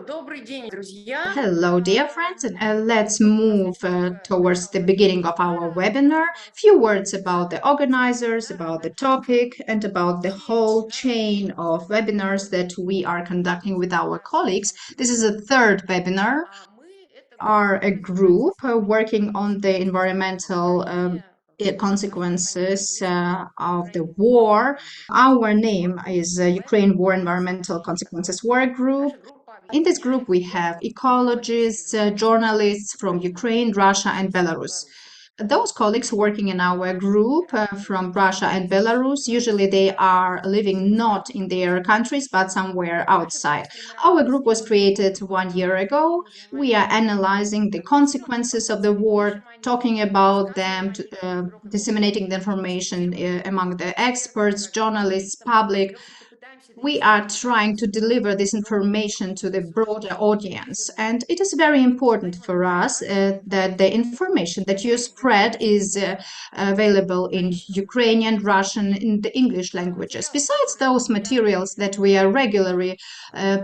Hello, dear friends, and let's move towards the beginning of our webinar. Few words about the organizers, about the topic, and about the whole chain of webinars that we are conducting with our colleagues. This is a third webinar. Are a group working on the environmental consequences of the war. Our name is Ukraine War Environmental Consequences Work Group. In this group, we have ecologists, journalists from Ukraine, Russia, and Belarus. Those colleagues working in our group from Russia and Belarus, usually they are living not in their countries, but somewhere outside. Our group was created 1 year ago. We are analyzing the consequences of the war, talking about them, disseminating the information among the experts, journalists, public. We are trying to deliver this information to the broader audience. And it is very important for us that the information that you spread is available in Ukrainian, Russian, and the English languages. Besides those materials that we are regularly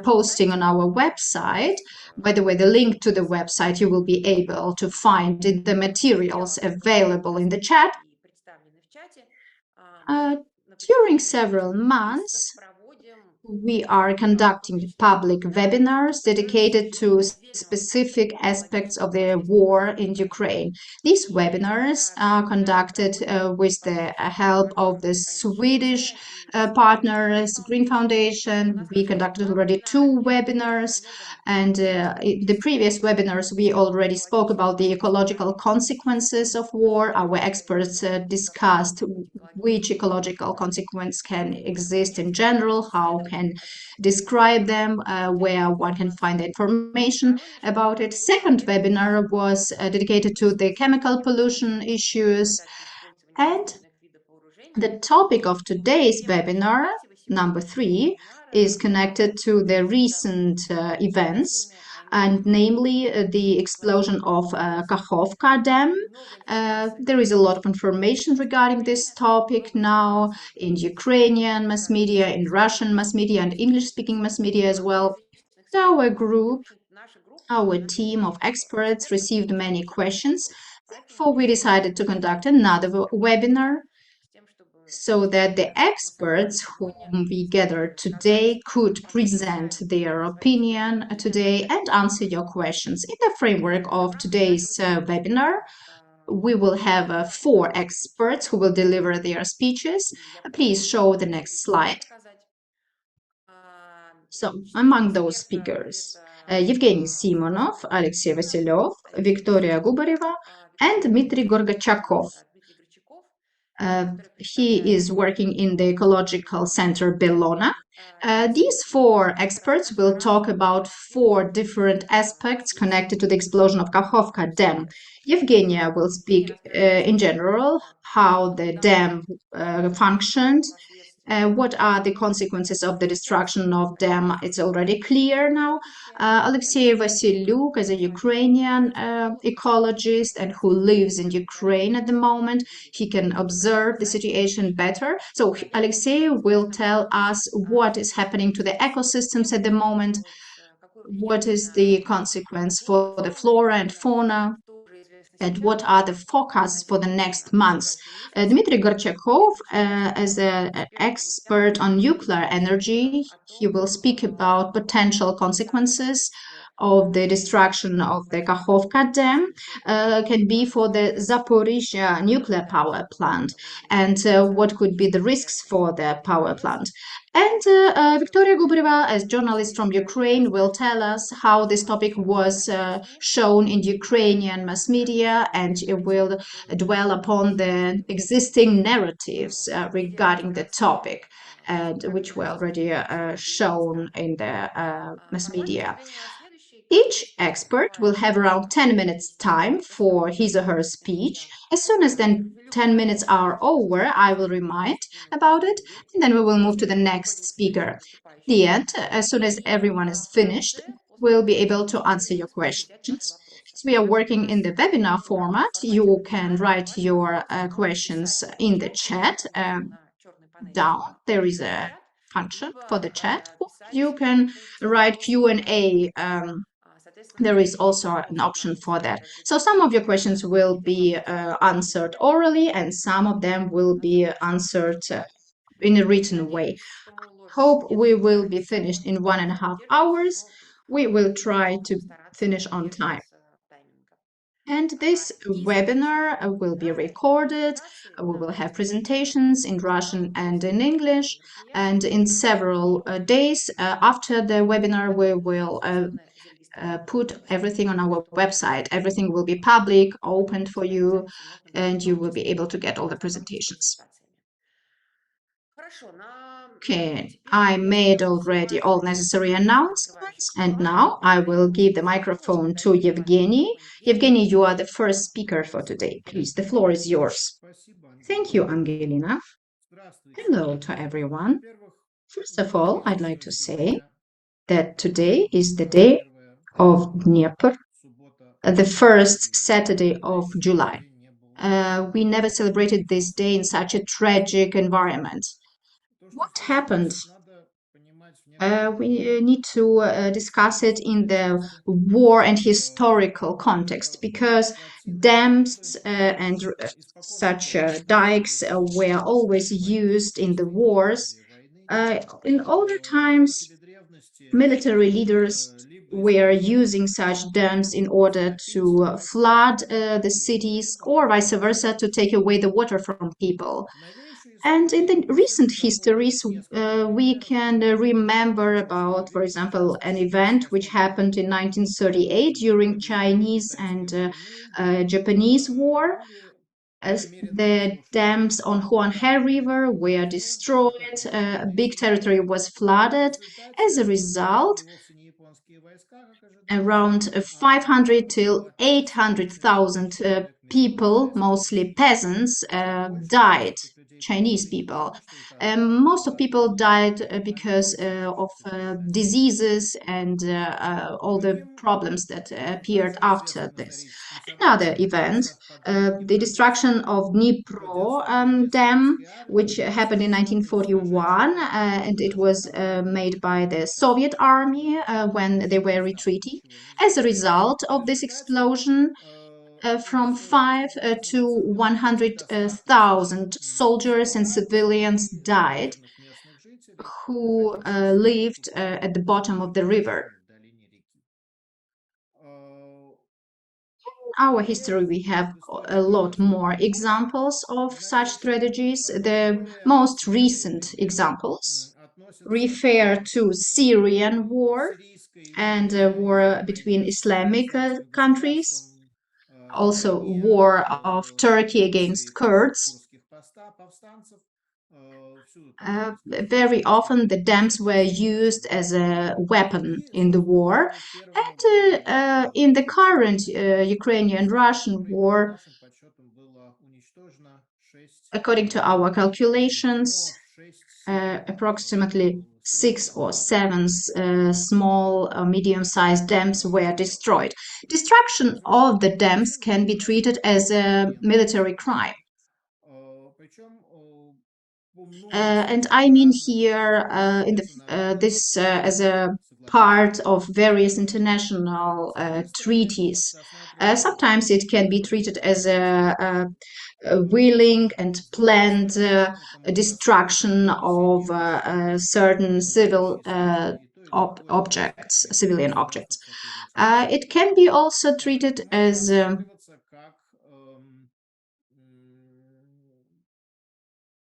posting on our website, by the way, the link to the website you will be able to find in the materials available in the chat. During several months, we are conducting public webinars dedicated to specific aspects of the war in Ukraine. These webinars are conducted with the help of the Swedish partners, Green Foundation. We conducted already 2 webinars, and in the previous webinars we already spoke about the ecological consequences of war. Our experts discussed which ecological consequence can exist in general, how can describe them, where one can find the information about it. Second webinar was dedicated to the chemical pollution issues. And the topic of today's webinar, number 3, is connected to the recent events, and namely the explosion of Kakhovka Dam. There is a lot of information regarding this topic now in Ukrainian mass media, in Russian mass media, and English-speaking mass media as well. Our group, our team of experts received many questions. Therefore, we decided to conduct another webinar so that the experts whom we gathered today could present their opinion today and answer your questions. In the framework of today's webinar, we will have 4 experts who will deliver their speeches. Please show the next slide. So, among those speakers, Eugene Simonov, Oleksii Vasyliuk, Viktoria Hubareva, and Dmitry Gorchakov. He is working in the ecological center Bellona. These 4 experts will talk about 4 different aspects connected to the explosion of Kakhovka Dam. Evgenia will speak in general how the dam functioned. What are the consequences of the destruction of dam? It's already clear now. Oleksii Vasyliuk is a Ukrainian ecologist and who lives in Ukraine at the moment. He can observe the situation better. So Oleksii will tell us what is happening to the ecosystems at the moment, what is the consequence for the flora and fauna, and what are the forecasts for the next months. Dmitry Gorchakov, as an expert on nuclear energy, he will speak about potential consequences of the destruction of the Kakhovka Dam, can be for the Zaporizhzhia Nuclear Power Plant, and what could be the risks for the power plant. And Viktoria Hubareva, as journalist from Ukraine, will tell us how this topic was shown in Ukrainian mass media, and it will dwell upon the existing narratives regarding the topic, and which were already shown in the mass media. Each expert will have around 10 minutes time for his or her speech. As soon as then 10 minutes are over, I will remind about it, and then we will move to the next speaker. At the end, as soon as everyone is finished, we'll be able to answer your questions. As we are working in the webinar format, you can write your questions in the chat down. There is a function for the chat. You can write Q&A. There is also an option for that. So some of your questions will be answered orally, and some of them will be answered in a written way. Hope we will be finished in 1.5 hours. We will try to finish on time. And this webinar will be recorded. We will have presentations in Russian and in English. And in several days after the webinar, we will put everything on our website. Everything will be public, open for you, and you will be able to get all the presentations. Okay, I made already all necessary announcements, and now I will give the microphone to Evgeny. Evgeny, you are the first speaker for today. Please, the floor is yours. Thank you, Angelina. Hello to everyone. First of all, I'd like to say that today is the day of Dnieper, the first Saturday of July. We never celebrated this day in such a tragic environment. What happened? We need to discuss it in the war and historical context because dams and such dikes were always used in the wars. In older times, military leaders were using such dams in order to flood the cities or vice versa to take away the water from people. And in the recent histories, we can remember about, for example, an event which happened in 1938 during Chinese and Japanese War, as the dams on Huanghe River were destroyed, a big territory was flooded. As a result, around 500 till 800,000 people, mostly peasants, died. Chinese people. Most of people died because of diseases and all the problems that appeared after this. Another event, the destruction of Dnipro Dam, which happened in 1941, and it was made by the Soviet army when they were retreating. As a result of this explosion, from 5 to 100,000 soldiers and civilians died who lived at the bottom of the river. In our history, we have a lot more examples of such tragedies. The most recent examples refer to Syrian war and war between Islamic countries, also war of Turkey against Kurds. Very often the dams were used as a weapon in the war. And in the current Ukrainian-Russian war, according to our calculations, approximately 6 or 7 small or medium-sized dams were destroyed. Destruction of the dams can be treated as a military crime. And I mean here in this as a part of various international treaties. Sometimes it can be treated as a willing and planned destruction of certain objects, civilian objects. It can be also treated as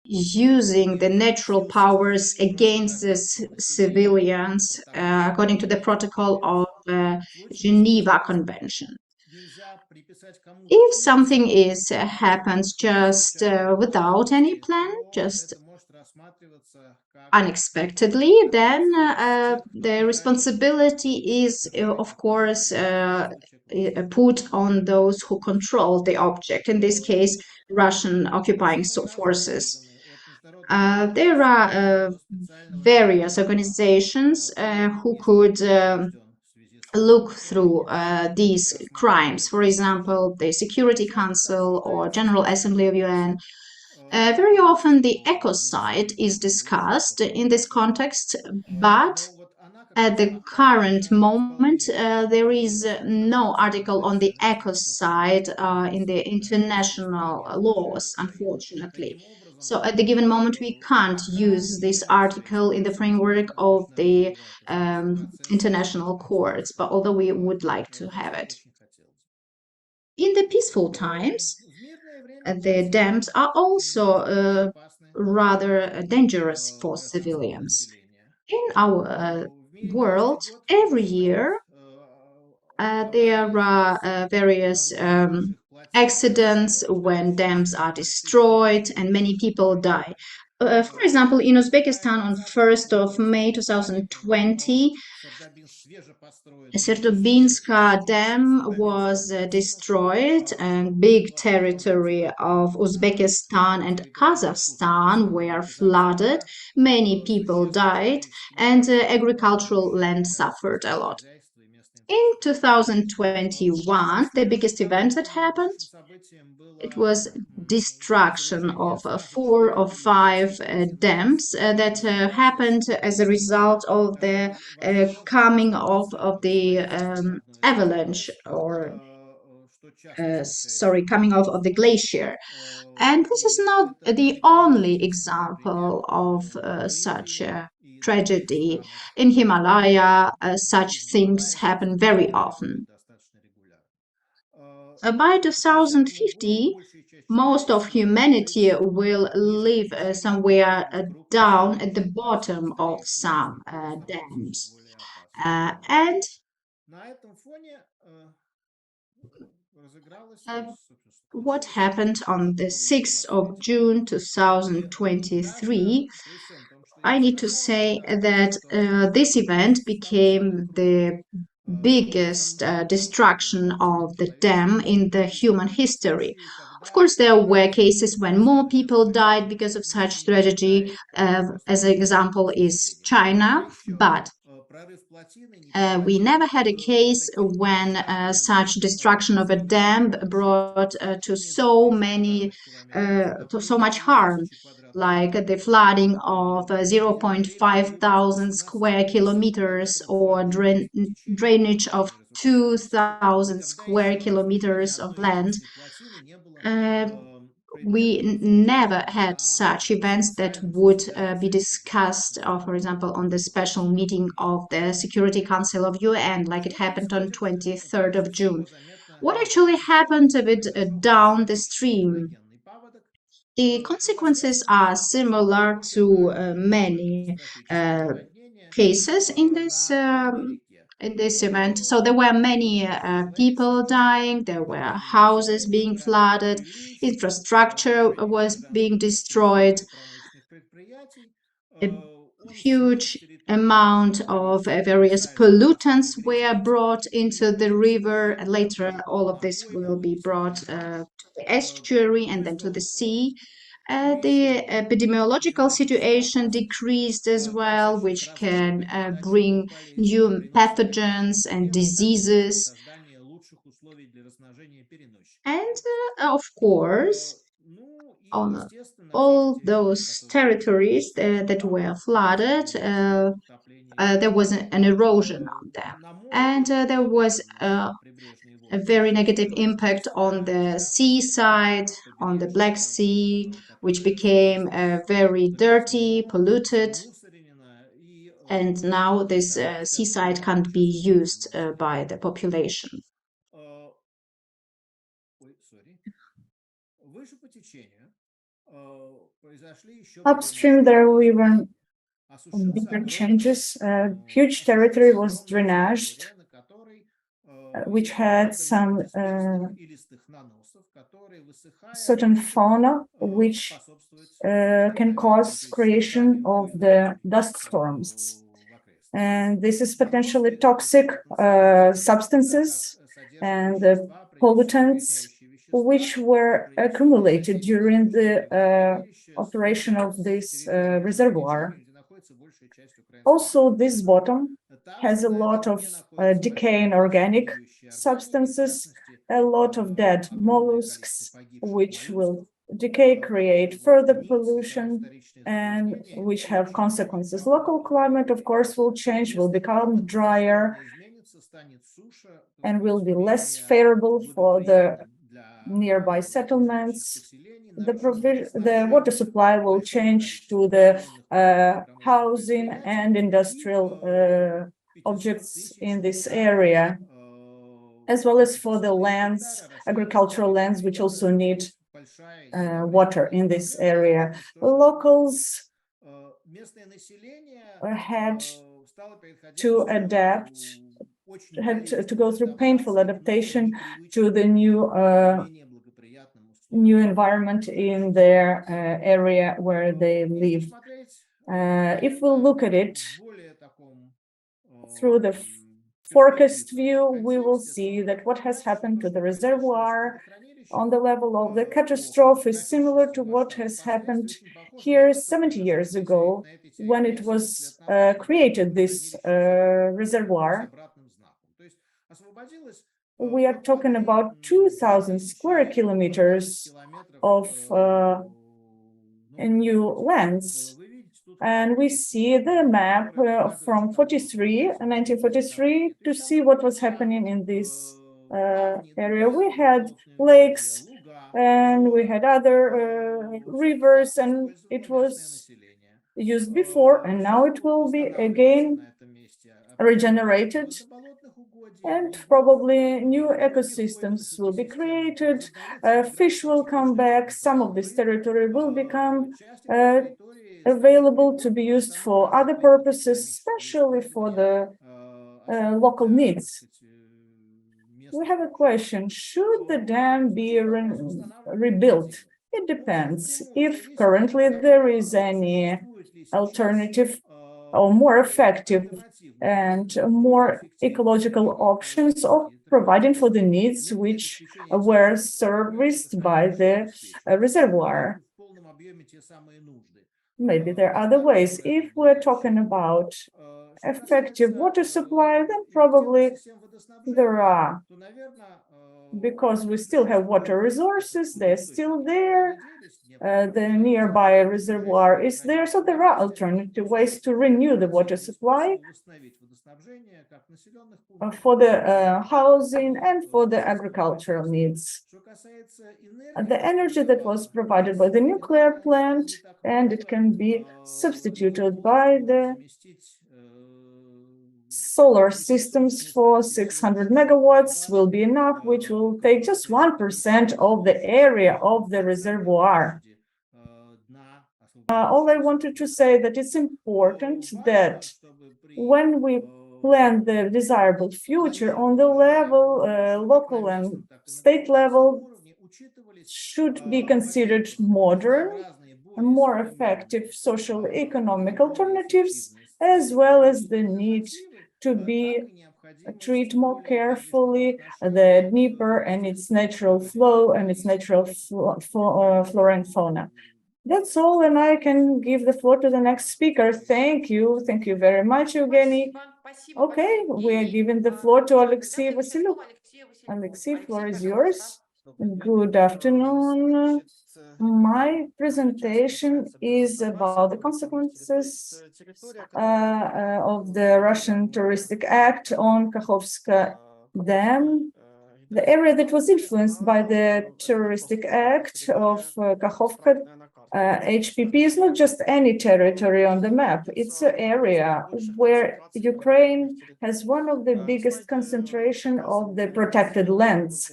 using the natural powers against the civilians according to the protocol of Geneva Convention. If something happens just without any plan, just unexpectedly, then the responsibility is, of course, put on those who control the object. In this case, Russian occupying forces. There are various organizations who could look through these crimes. For example, the Security Council or General Assembly of UN. Very often the ecocide is discussed in this context, but at the current moment, there is no article on the ecocide in the international laws, unfortunately. So at the given moment, we can't use this article in the framework of the international courts, but although we would like to have it. In the peaceful times, the dams are also rather dangerous for civilians. In our world, every year there are various accidents when dams are destroyed and many people die. For example, in Uzbekistan on 1st of May 2020, Sertobinska Dam was destroyed, and big territory of Uzbekistan and Kazakhstan were flooded. Many people died, and agricultural land suffered a lot. In 2021, the biggest event that happened, it was destruction of four or five dams that happened as a result of the coming of the avalanche or sorry, coming off of the glacier. And this is not the only example of such tragedy. In Himalaya, such things happen very often. By 2050, most of humanity will live somewhere down at the bottom of some dams. And uh, what happened on the 6th of June 2023, I need to say that this event became the biggest destruction of the dam in the human history. Of course, there were cases when more people died because of such tragedy. As an example is China, but we never had a case when such destruction of a dam brought to so much harm, like the flooding of 0.5 thousand square kilometers or drainage of 2,000 square kilometers of land. Uh, we never had such events that would be discussed, for example, on the special meeting of the Security Council of UN, like it happened on 23rd of June. What actually happened a bit down the stream? The consequences are similar to many cases in this event. So there were many people dying, there were houses being flooded, infrastructure was being destroyed, a huge amount of various pollutants were brought into the river, and later all of this will be brought to the estuary and then to the sea. The epidemiological situation decreased as well, which can bring new pathogens and diseases. And of course, on all those territories that were flooded, there was an erosion on them. And there was a very negative impact on the seaside, on the Black Sea, which became very dirty, polluted. And now this seaside can't be used by the population. Upstream, there were even bigger changes. Huge territory was drainaged, which had some certain fauna, which can cause creation of the dust storms. And this is potentially toxic substances and pollutants which were accumulated during the operation of this reservoir. Also, this bottom has a lot of decaying organic substances, a lot of dead mollusks, which will decay create further pollution and which have consequences. Local climate, of course, will change, will become drier, and will be less favorable for the nearby settlements. The water supply will change to the housing and industrial objects in this area, as well as for the lands, agricultural lands, which also need water in this area. Locals had to adapt, had to go through painful adaptation to the new environment in their area where they live. If we look at it through the forecast view, we will see that what has happened to the reservoir on the level of the catastrophe is similar to what has happened here 70 years ago when it was created, this reservoir. We are talking about 2,000 square kilometers of new lands. And we see the map from 1943, to see what was happening in this area. We had lakes and we had other rivers, and it was used before, and now it will be again regenerated, and probably new ecosystems will be created. Fish will come back. Some of this territory will become available to be used for other purposes, especially for the local needs. We have a question: should the dam be rebuilt? It depends. If currently there is any alternative or more effective and more ecological options of providing for the needs which were serviced by the reservoir. Maybe there are other ways. If we're talking about effective water supply, then probably there are, because we still have water resources, they're still there. The nearby reservoir is there, so there are alternative ways to renew the water supply for the housing and for the agricultural needs. The energy that was provided by the nuclear plant, and it can be substituted by the solar systems for 600 megawatts will be enough, which will take just 1% of the area of the reservoir. All I wanted to say that it's important that when we plan the desirable future on the level, local and state level, should be considered modern and more effective social economic alternatives, as well as the need to treat more carefully the Dnieper and its natural flow and its natural flora and fauna. That's all, and I can give the floor to the next speaker. Thank you very much, Eugene. Okay, we are giving the floor to Oleksii Vasyliuk. Oleksii, floor is yours. Good afternoon. My presentation is about the consequences of the Russian terroristic act on Kakhovska Dam. The area that was influenced by the terroristic act of Kakhovka HPP is not just any territory on the map. It's an area where Ukraine has one of the biggest concentration of the protected lands.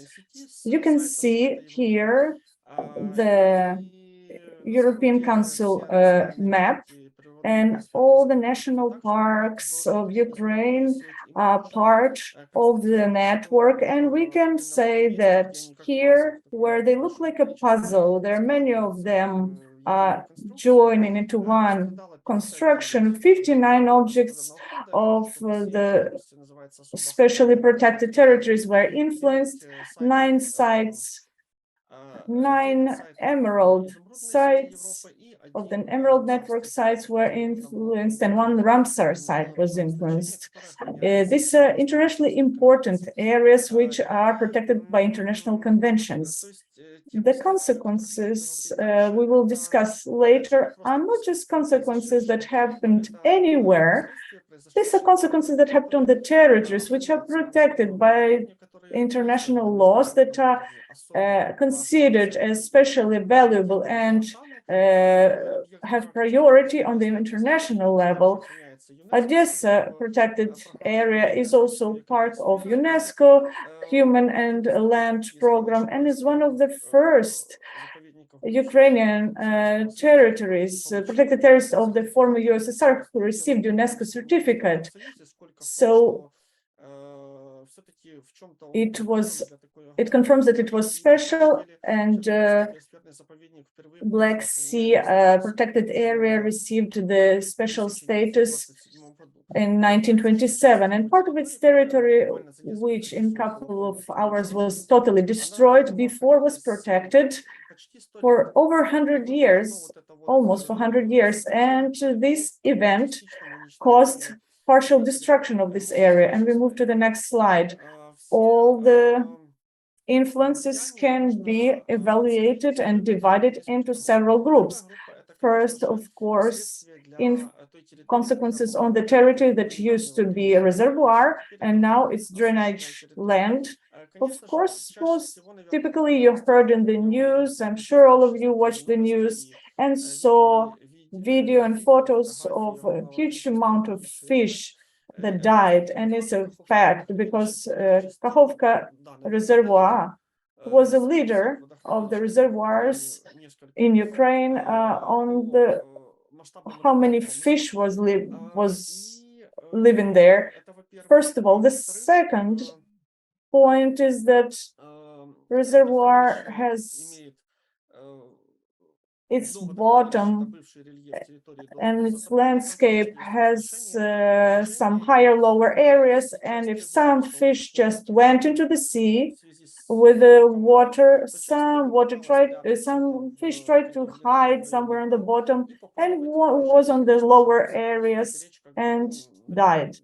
You can see here the European Council map, and all the national parks of Ukraine are part of the network. And we can say that here, where they look like a puzzle, there are many of them joining into one construction. 59 objects of the specially protected territories were influenced, 9 sites, 9 emerald sites of the emerald network sites were influenced, and 1 Ramsar site was influenced. These are internationally important areas which are protected by international conventions. The consequences we will discuss later are not just consequences that happened anywhere. These are consequences that happened on the territories which are protected by international laws that are considered as especially valuable and have priority on the international level. Odessa protected area is also part of UNESCO Human and Land Program and is one of the first Ukrainian territories, protected territories of the former USSR who received UNESCO certificate. So it confirms that it was special, and Black Sea protected area received the special status in 1927, and part of its territory, which in a couple of hours was totally destroyed, before was protected for over 100 years, almost 100 years, and this event caused partial destruction of this area. And we move to the next slide. All the influences can be evaluated and divided into several groups. First, of course, in consequences on the territory that used to be a reservoir and now it's drainage land. Of course, most typically you heard in the news, I'm sure all of you watched the news and saw video and photos of a huge amount of fish that died, and it's a fact because Kakhovka reservoir was a leader of the reservoirs in Ukraine on the how many fish was living there. First of all, the second point is that reservoir has its bottom and its landscape has some higher lower areas, and if some fish just went into the sea with the water, some fish tried to hide somewhere on the bottom and was on the lower areas and died.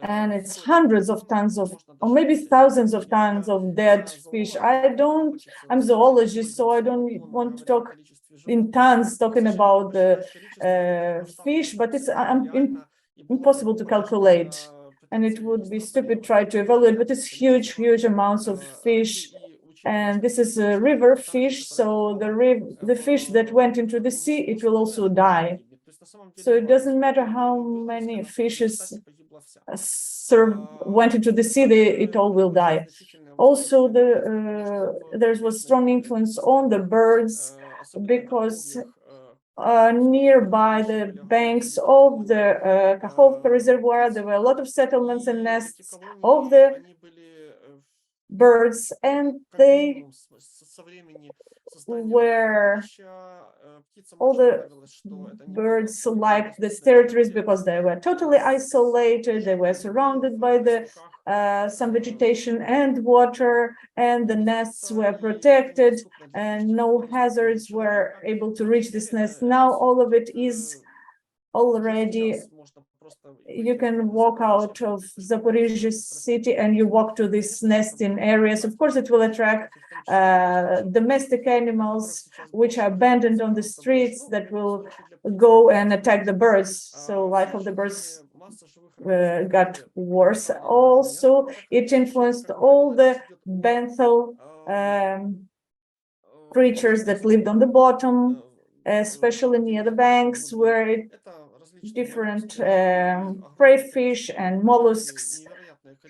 And it's hundreds of tons of, or maybe thousands of tons of dead fish. I'm zoologist, so I don't want to talk in tons, talking about the fish, but it's impossible to calculate. And it would be stupid to try to evaluate, but it's huge, huge amounts of fish. And this is a river fish, so the fish that went into the sea, it will also die. So it doesn't matter how many fishes went into the sea, it all will die. Also, there was strong influence on the birds because nearby the banks of the Kakhovka reservoir, there were a lot of settlements and nests of the birds, and they were all the birds liked these territories because they were totally isolated. They were surrounded by some vegetation and water, and the nests were protected, and no hazards were able to reach this nest. Now all of it is already. You can walk out of Zaporizhzhia city and you walk to these nesting areas. Of course, it will attract domestic animals which are abandoned on the streets that will go and attack the birds. So life of the birds got worse. Also, it influenced all the benthal creatures that lived on the bottom, especially near the banks, where different crayfish and mollusks,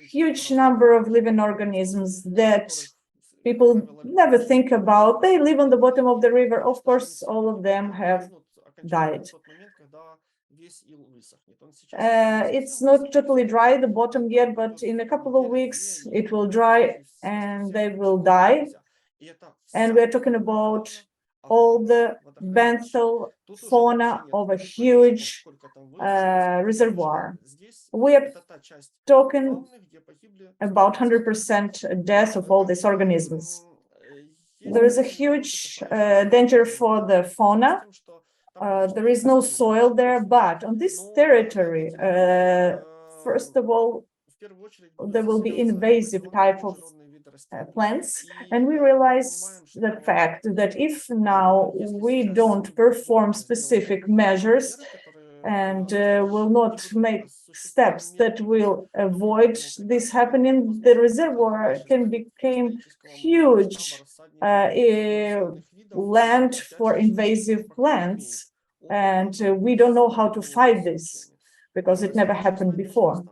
huge number of living organisms that people never think about. They live on the bottom of the river. Of course, all of them have died. It's not totally dry, the bottom yet, but in a couple of weeks it will dry and they will die. And we're talking about all the benthal fauna of a huge reservoir. We are talking about 100% death of all these organisms. There is a huge danger for the fauna. There is no soil there, but on this territory, first of all, there will be invasive type of plants, and we realize the fact that if now we don't perform specific measures and will not make steps that will avoid this happening, the reservoir can become huge land for invasive plants, and we don't know how to fight this because it never happened before.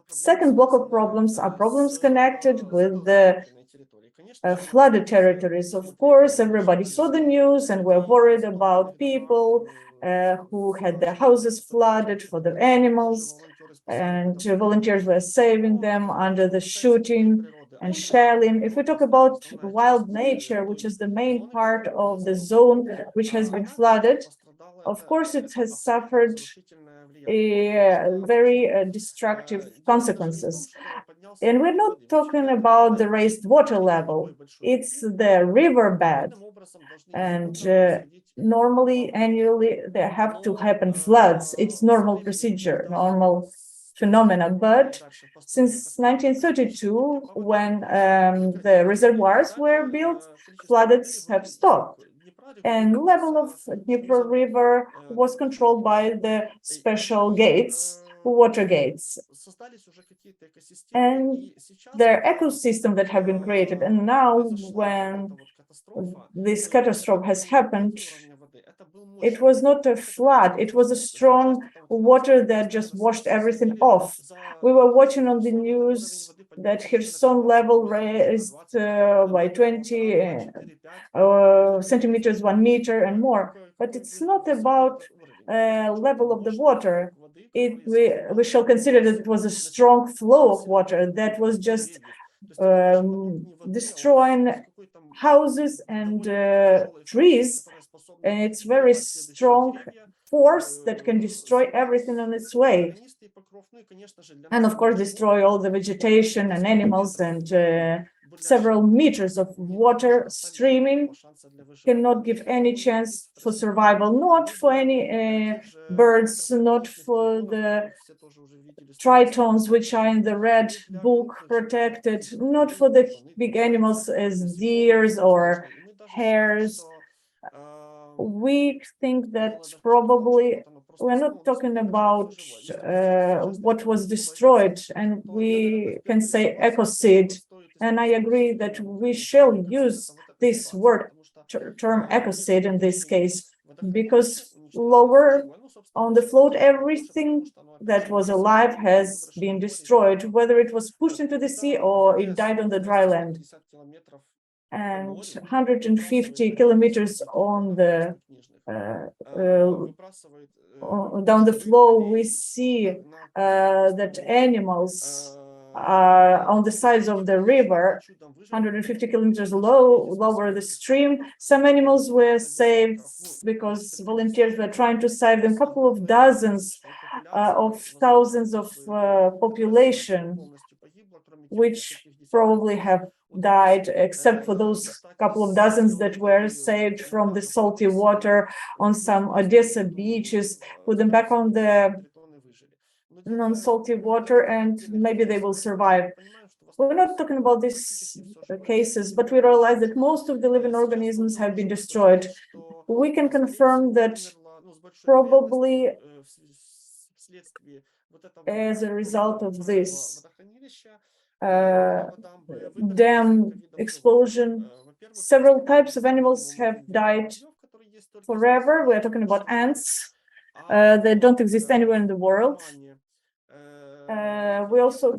Second block of problems are problems connected with the flooded territories. Of course, everybody saw the news and were worried about people who had their houses flooded, for their animals, and volunteers were saving them under the shooting and shelling. If we talk about wild nature, which is the main part of the zone which has been flooded, of course, it has suffered very destructive consequences. And we're not talking about the raised water level, it's the riverbed. And normally, annually, there have to happen floods. It's normal procedure, normal phenomena. But since 1932, when the reservoirs were built, floods have stopped. And level of Dnieper River was controlled by the special gates, water gates. And their ecosystem that have been created. And now when this catastrophe has happened, it was not a flood, it was a strong water that just washed everything off. We were watching on the news that Kherson level raised by 20 centimeters, 1 meter and more. But it's not about level of the water. We shall consider that it was a strong flow of water that was just destroying houses and trees. And it's very strong force that can destroy everything on its way. And of course, destroy all the vegetation and animals, and several meters of water streaming cannot give any chance for survival, not for any birds, not for the tritons, which are in the red book protected, not for the big animals as deers or hares. We think that probably we're not talking about what was destroyed, and we can say ecocide. And I agree that we shall use this word, term ecocide in this case, because lower on the float, everything that was alive has been destroyed, whether it was pushed into the sea or it died on the dry land. And 150 kilometers on the down the flow, we see that animals are on the sides of the river, 150 kilometers lower the stream. Some animals were saved because volunteers were trying to save them. A couple of dozens of thousands of population, which probably have died, except for those couple of dozens that were saved from the salty water on some Odessa beaches, put them back on the non-salty water, and maybe they will survive. We're not talking about these cases, but we realize that most of the living organisms have been destroyed. We can confirm that probably as a result of this dam explosion, several types of animals have died forever. We're talking about ants that don't exist anywhere in the world. We also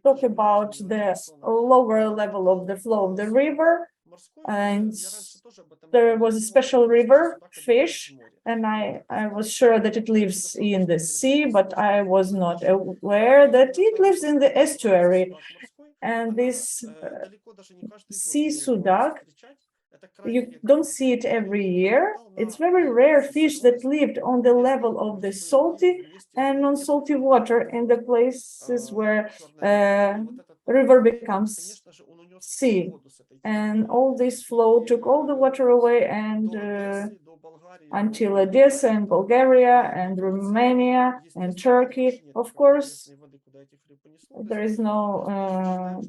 talk about the lower level of the flow of the river, and there was a special river fish, and I was sure that it lives in the sea, but I was not aware that it lives in the estuary. And this sea sudak, you don't see it every year. It's very rare fish that lived on the level of the salty and non-salty water in the places where river becomes sea. And all this flow took all the water away, and until Odessa and Bulgaria and Romania and Turkey. Of course, there is no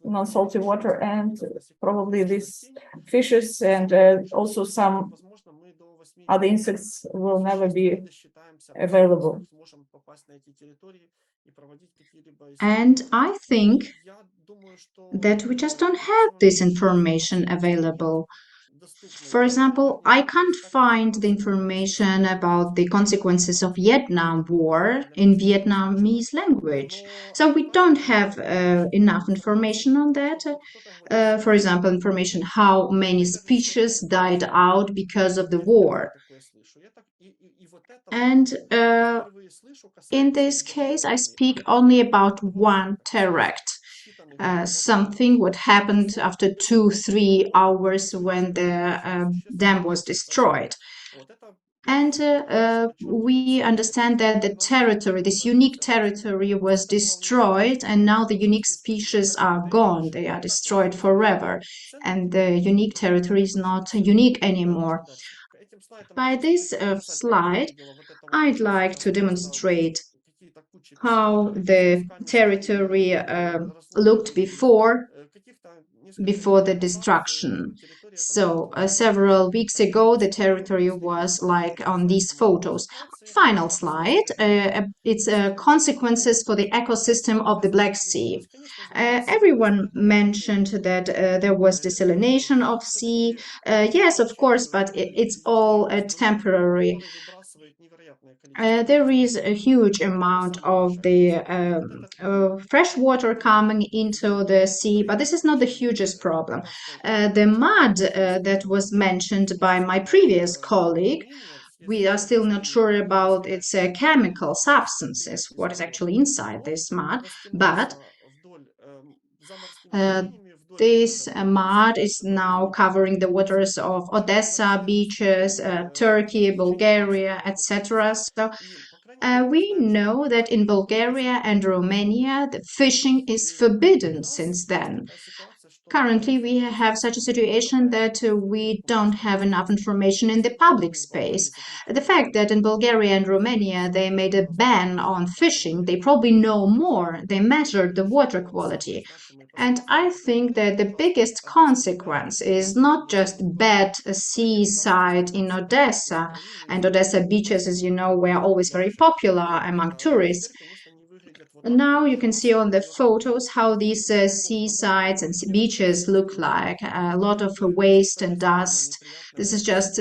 non-salty water, and probably these fishes and also some other insects will never be available. And I think that we just don't have this information available. For example, I can't find the information about the consequences of Vietnam War in Vietnamese language. So we don't have enough information on that. For example, information how many species died out because of the war. And in this case, I speak only about one teract. Something what happened after 2-3 hours when the dam was destroyed. And we understand that the territory, this unique territory, was destroyed, and now the unique species are gone. They are destroyed forever, and the unique territory is not unique anymore. By this slide, I'd like to demonstrate how the territory looked before the destruction. So several weeks ago, the territory was like on these photos. Final slide. It's consequences for the ecosystem of the Black Sea. Everyone mentioned that there was desalination of sea. Yes, of course, but it's all temporary. There is a huge amount of the fresh water coming into the sea, but this is not the hugest problem. The mud that was mentioned by my previous colleague, we are still not sure about its chemical substances, what is actually inside this mud, but this mud is now covering the waters of Odessa beaches, Turkey, Bulgaria, etc. So we know that in Bulgaria and Romania, the fishing is forbidden since then. Currently, we have such a situation that we don't have enough information in the public space. The fact that in Bulgaria and Romania they made a ban on fishing, they probably know more. They measured the water quality. And I think that the biggest consequence is not just bad seaside in Odessa, and Odessa beaches, as you know, were always very popular among tourists. And now you can see on the photos how these seasides and beaches look like. A lot of waste and dust. This is just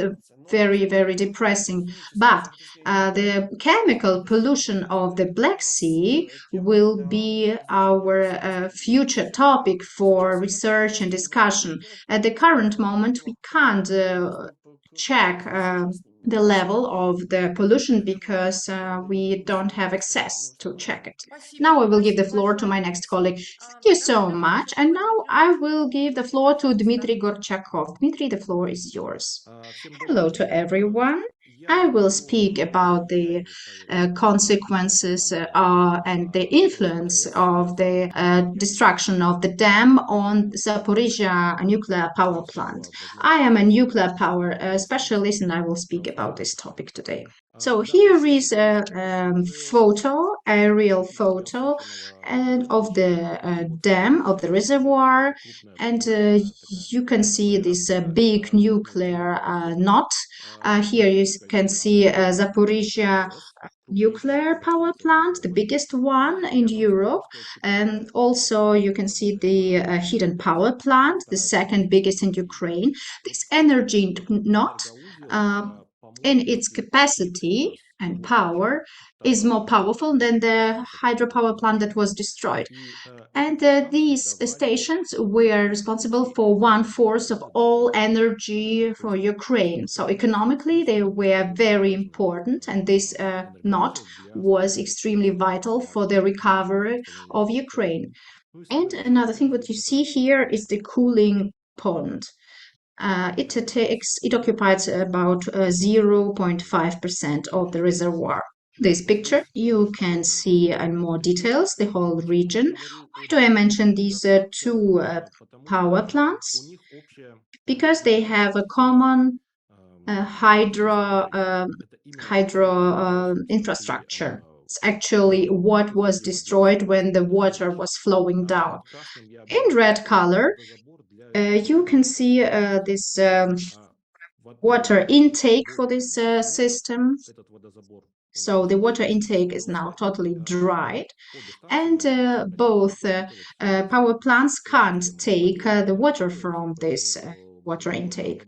very, very depressing. But the chemical pollution of the Black Sea will be our future topic for research and discussion. At the current moment, we can't check the level of the pollution because we don't have access to check it. Now I will give the floor to my next colleague. Thank you so much. And now I will give the floor to Dmitry Gorchakov. Dmitry, the floor is yours. Hello to everyone. I will speak about the consequences and the influence of the destruction of the dam on Zaporizhzhia Nuclear Power Plant. I am a nuclear power specialist, and I will speak about this topic today. So here is a aerial photo, and of the dam, of the reservoir, and you can see this big nuclear knot. Here you can see Zaporizhzhia Nuclear Power Plant, the biggest one in Europe. And also you can see the hidden power plant, the second biggest in Ukraine. This energy knot in its capacity and power is more powerful than the hydropower plant that was destroyed. And these stations were responsible for 1/4 of all energy for Ukraine. So economically, they were very important, and this knot was extremely vital for the recovery of Ukraine. And another thing, what you see here is the cooling pond. It occupies about 0.5% of the reservoir. this picture, you can see in more details the whole region. Why do I mention these two power plants? Because they have a common hydro infrastructure. It's actually what was destroyed when the water was flowing down. In red color, you can see this water intake for this system. So the water intake is now totally dried, and both power plants can't take the water from this water intake.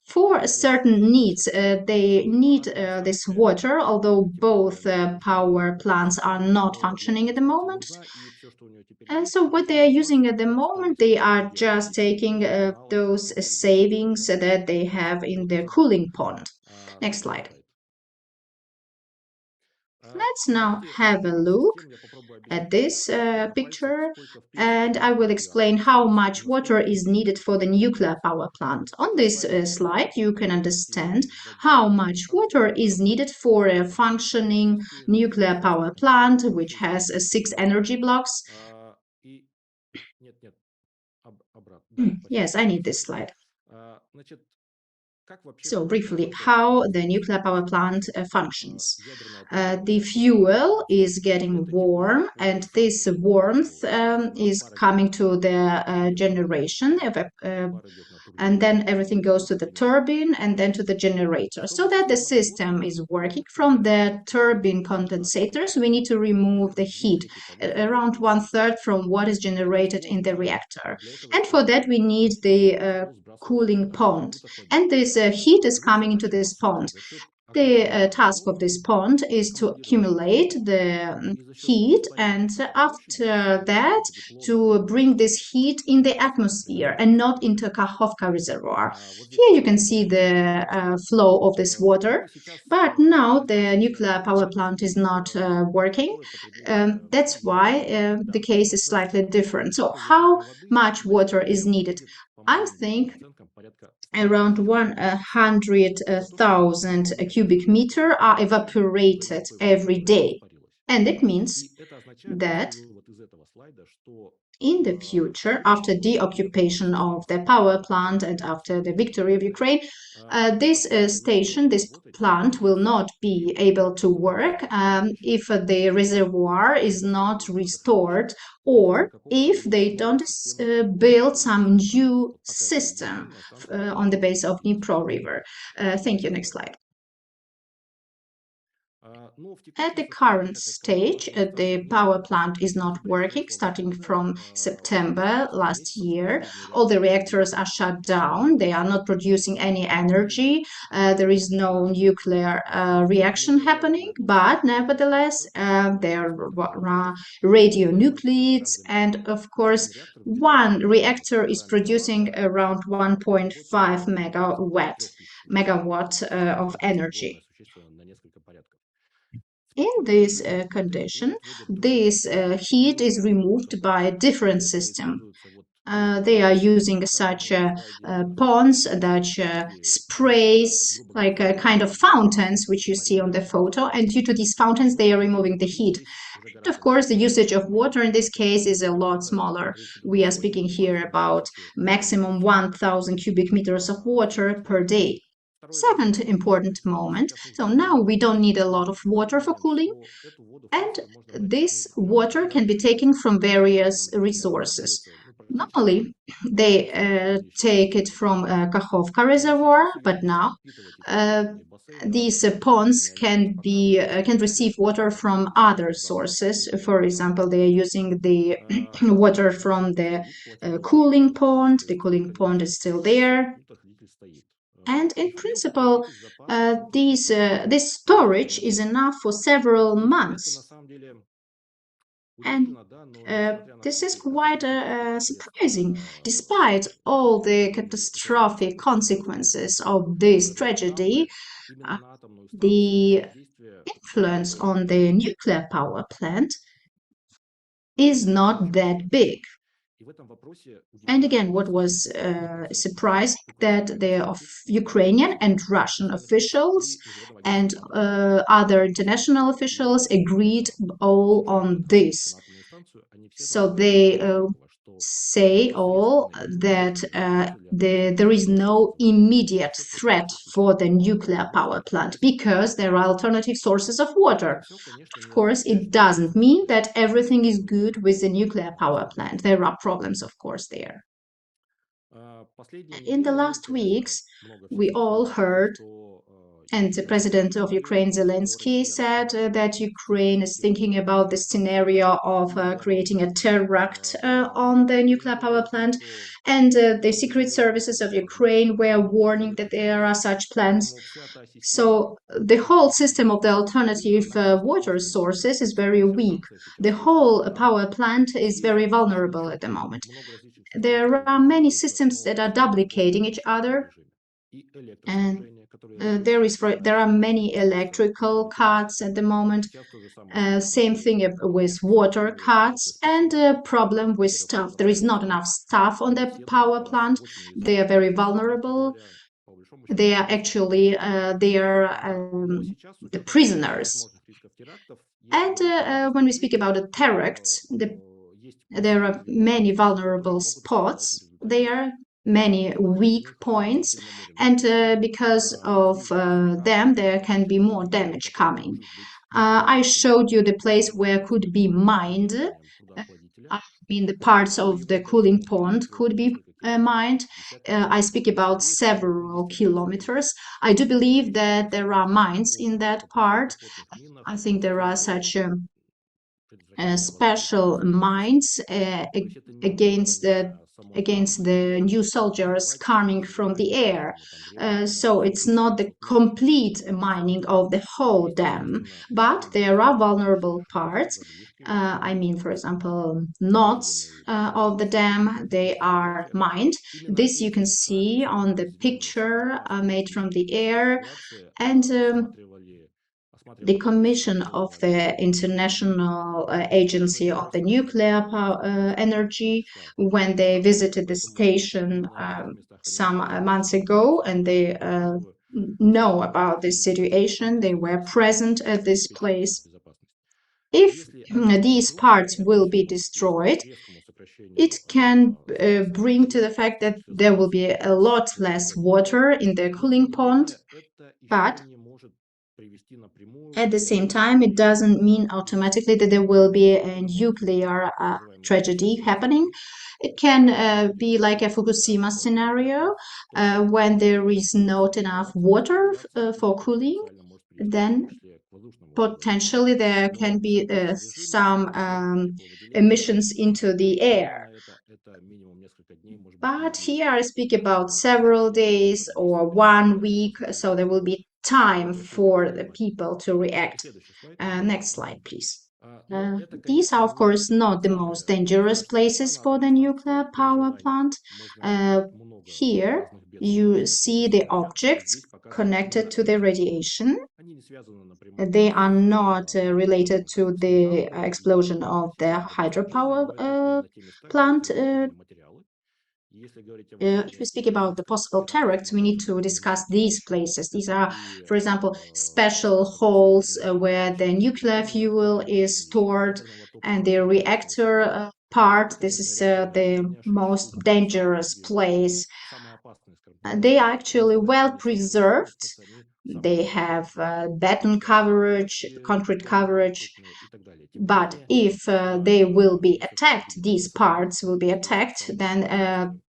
For certain needs, they need this water, although both power plants are not functioning at the moment. So what they are using at the moment, they are just taking those savings that they have in their cooling pond. Next slide. Let's now have a look at this picture, and I will explain how much water is needed for the nuclear power plant. On this slide, you can understand how much water is needed for a functioning nuclear power plant, which has 6 energy blocks. Yes, I need this slide. So briefly, how the nuclear power plant functions. The fuel is getting warm, and this warmth is coming to the generation, and then everything goes to the turbine and then to the generator. So that the system is working from the turbine condensators, we need to remove the heat, around 1/3 from what is generated in the reactor. And for that, we need the cooling pond. And this heat is coming into this pond. The task of this pond is to accumulate the heat, and after that to bring this heat in the atmosphere and not into Kakhovka reservoir. Here you can see the flow of this water, but now the nuclear power plant is not working. That's why the case is slightly different. So how much water is needed? I think around 100,000 cubic meter are evaporated every day. And it means that in the future, after the occupation of the power plant and after the victory of Ukraine, this plant will not be able to work if the reservoir is not restored or if they don't build some new system on the base of Dnipro River. Thank you. Next slide. At the current stage, the power plant is not working starting from September last year. All the reactors are shut down. They are not producing any energy. There is no nuclear reaction happening, but nevertheless, there are radionuclides. And of course, one reactor is producing around 1.5 megawatt of energy. In this condition, this heat is removed by a different system. They are using such ponds that sprays like a kind of fountains, which you see on the photo. And due to these fountains, they are removing the heat. And of course, the usage of water in this case is a lot smaller. We are speaking here about maximum 1,000 cubic meters of water per day. Second important moment. So now we don't need a lot of water for cooling, and this water can be taken from various resources. Normally, they take it from Kakhovka reservoir, but now these ponds can receive water from other sources. For example, they are using the water from the cooling pond. The cooling pond is still there. And in principle, this storage is enough for several months. And this is quite surprising. Despite all the catastrophic consequences of this tragedy, the influence on the nuclear power plant is not that big. And again, what was surprising that the Ukrainian and Russian officials and other international officials agreed all on this. So they say all that there is no immediate threat for the nuclear power plant because there are alternative sources of water. Of course, it doesn't mean that everything is good with the nuclear power plant. There are problems, of course, there. In the last weeks, we all heard, and the president of Ukraine, Zelensky, said that Ukraine is thinking about the scenario of creating a terrorist on the nuclear power plant. And the secret services of Ukraine were warning that there are such plans. So the whole system of the alternative water sources is very weak. The whole power plant is very vulnerable at the moment. There are many systems that are duplicating each other, and there are many electrical cuts at the moment. Same thing with water cuts, and a problem with staff. There is not enough staff on the power plant. They are very vulnerable. They are actually the prisoners. And when we speak about the terrorists, there are many vulnerable spots. There are many weak points, and because of them, there can be more damage coming. I showed you the place where could be mined. I mean, the parts of the cooling pond could be mined. I speak about several kilometers. I do believe that there are mines in that part. I think there are such special mines against the new soldiers coming from the air. So it's not the complete mining of the whole dam, but there are vulnerable parts. I mean, for example, knots of the dam, they are mined. This you can see on the picture made from the air. And the Commission of the International Agency of the Nuclear Energy, when they visited the station some months ago, and they know about this situation. They were present at this place. If these parts will be destroyed, it can bring to the fact that there will be a lot less water in the cooling pond, but at the same time, it doesn't mean automatically that there will be a nuclear tragedy happening. It can be like a Fukushima scenario when there is not enough water for cooling. Then potentially there can be some emissions into the air. But here I speak about several days or 1 week, so there will be time for the people to react. Next slide, please. These are, of course, not the most dangerous places for the nuclear power plant. Here you see the objects connected to the radiation. They are not related to the explosion of the hydropower plant. If we speak about the possible terrorists, we need to discuss these places. These are, for example, special holes where the nuclear fuel is stored, and the reactor part. This is the most dangerous place. They are actually well preserved. They have beton coverage, concrete coverage. But if they will be attacked, these parts will be attacked, then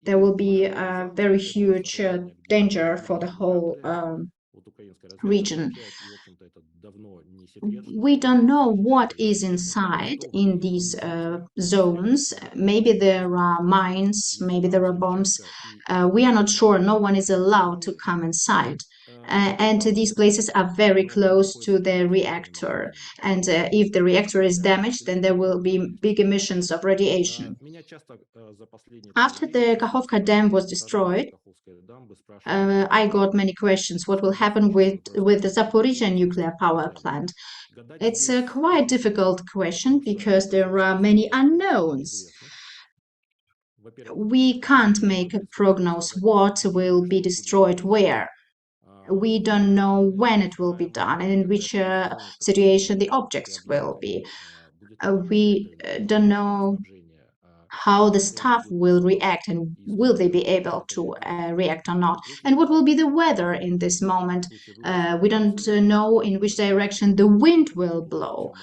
there will be a very huge danger for the whole region. We don't know what is inside in these zones. Maybe there are mines, maybe there are bombs. We are not sure. No one is allowed to come inside. And these places are very close to the reactor. And if the reactor is damaged, then there will be big emissions of radiation. After the Kakhovka Dam was destroyed, I got many questions. What will happen with the Zaporizhzhia Nuclear Power Plant? It's a quite difficult question because there are many unknowns. we can't make a prognosis what will be destroyed where. We don't know when it will be done and in which situation the objects will be. We don't know how the staff will react and will they be able to react or not, and what will be the weather in this moment. We don't know in which direction the wind will blow.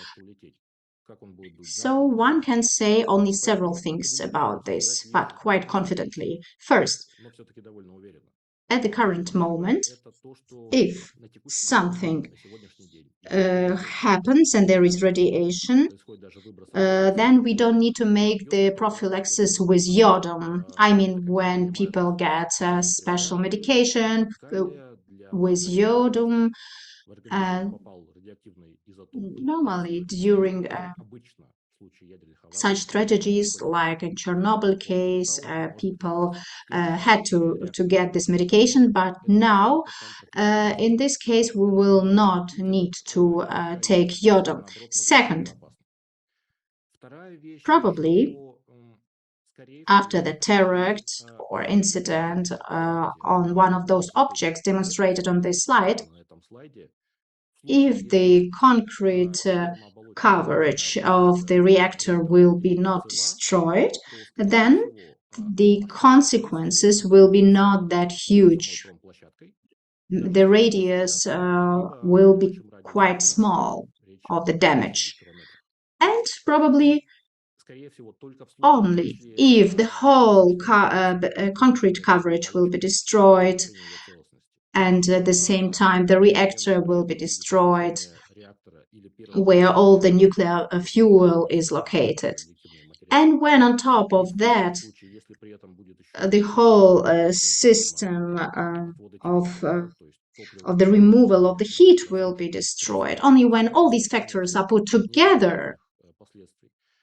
So one can say only several things about this, but quite confidently. First, at the current moment, if something happens and there is radiation, then we don't need to make the prophylaxis with iodine. I mean, when people get special medication with iodine, normally during such tragedies like in Chernobyl case, people had to get this medication, but now in this case we will not need to take iodine. Second, probably after the terrorist or incident on one of those objects demonstrated on this slide, if the concrete coverage of the reactor will be not destroyed, then the consequences will be not that huge. The radius will be quite small of the damage. And probably only if the whole concrete coverage will be destroyed and at the same time the reactor will be destroyed where all the nuclear fuel is located. And when on top of that, the whole system of the removal of the heat will be destroyed, only when all these factors are put together.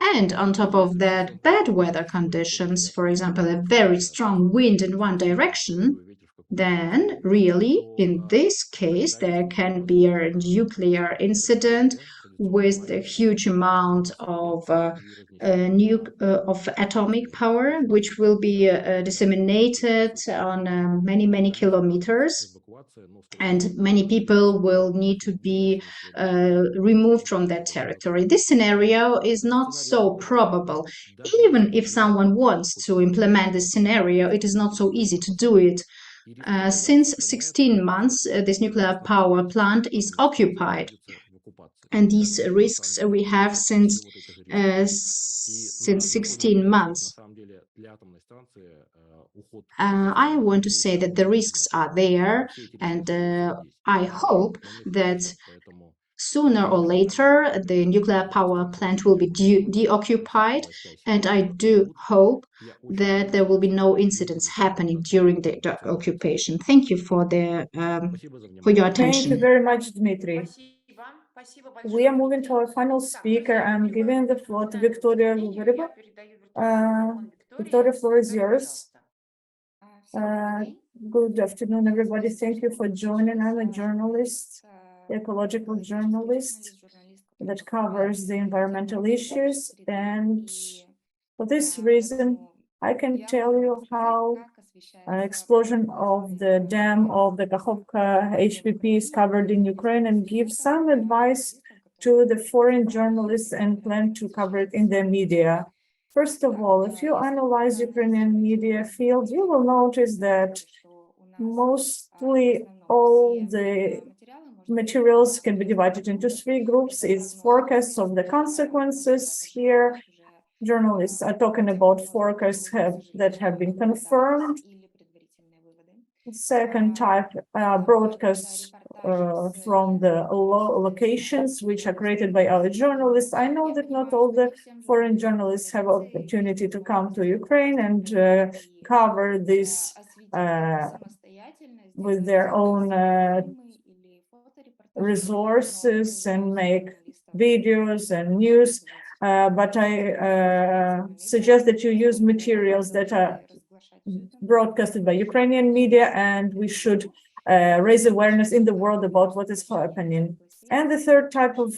And on top of that, bad weather conditions, for example, a very strong wind in one direction, then really, in this case, there can be a nuclear incident with a huge amount of atomic power, which will be disseminated on many kilometers, and many people will need to be removed from that territory. This scenario is not so probable. Even if someone wants to implement this scenario, it is not so easy to do it. Since 16 months, this nuclear power plant is occupied. And these risks we have since 16 months. I want to say that the risks are there, and I hope that sooner or later the nuclear power plant will be deoccupied, and I do hope that there will be no incidents happening during the occupation. Thank you for your attention. Thank you very much, Dmitry. We are moving to our final speaker. I'm giving the floor to Viktoria Hubareva. Viktoria, floor is yours. Good afternoon, everybody. Thank you for joining. I'm a journalist, ecological journalist that covers the environmental issues. And for this reason, I can tell you how explosion of the dam of the Kakhovka HPP is covered in Ukraine and give some advice to the foreign journalists and plan to cover it in the media. First of all, if you analyze Ukrainian media field, you will notice that mostly all the materials can be divided into three groups. It's forecasts of the consequences. Here, journalists are talking about forecasts that have been confirmed. Second type, broadcasts from the locations which are created by our journalists. I know that not all the foreign journalists have opportunity to come to Ukraine and cover this with their own resources and make videos and news. But I suggest that you use materials that are broadcasted by Ukrainian media, and we should raise awareness in the world about what is happening. And the third type of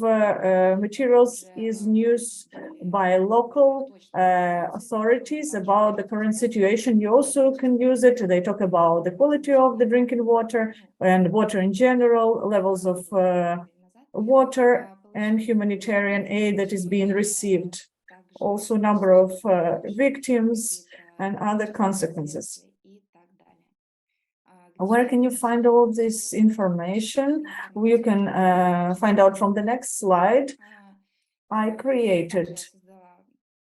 materials is news by local authorities about the current situation. You also can use it. They talk about the quality of the drinking water and water in general, levels of water and humanitarian aid that is being received. Also number of victims and other consequences. Where can you find all of this information? You can find out from the next slide. I created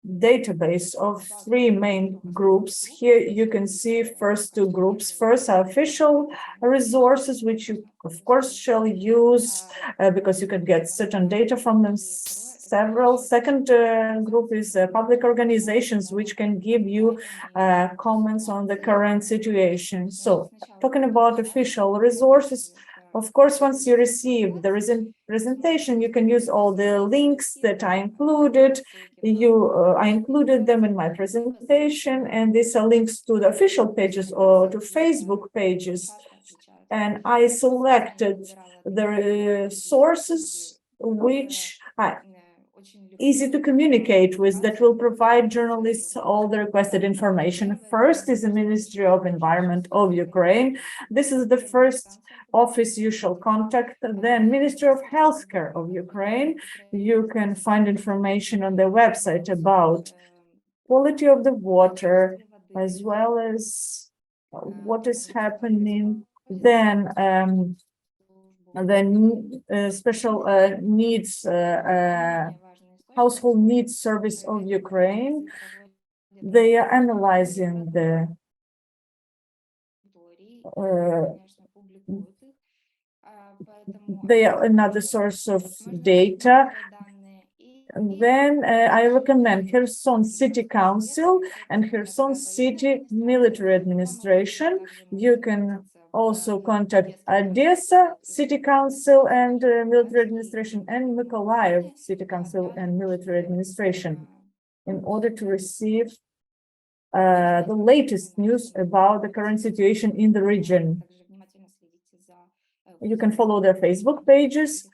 database of 3 main groups. Here you can see first 2 groups. First are official resources, which you of course shall use because you can get certain data from them. Several. Second group is public organizations, which can give you comments on the current situation. So talking about official resources, of course, once you receive the presentation, you can use all the links that I included. I included them in my presentation, and these are links to the official pages or to Facebook pages. And I selected the sources which are easy to communicate with, that will provide journalists all the requested information. First is the Ministry of Environment of Ukraine. This is the first office you shall contact. Then Ministry of Healthcare of Ukraine. You can find information on their website about quality of the water, as well as what is happening. Then special needs, household needs service of Ukraine. They are analyzing the they are another source of data. And then I recommend Kherson City Council and Kherson City Military Administration. You can also contact Odessa City Council and Military Administration and Mykolaiv City Council and Military Administration in order to receive the latest news about the current situation in the region. You can follow their Facebook pages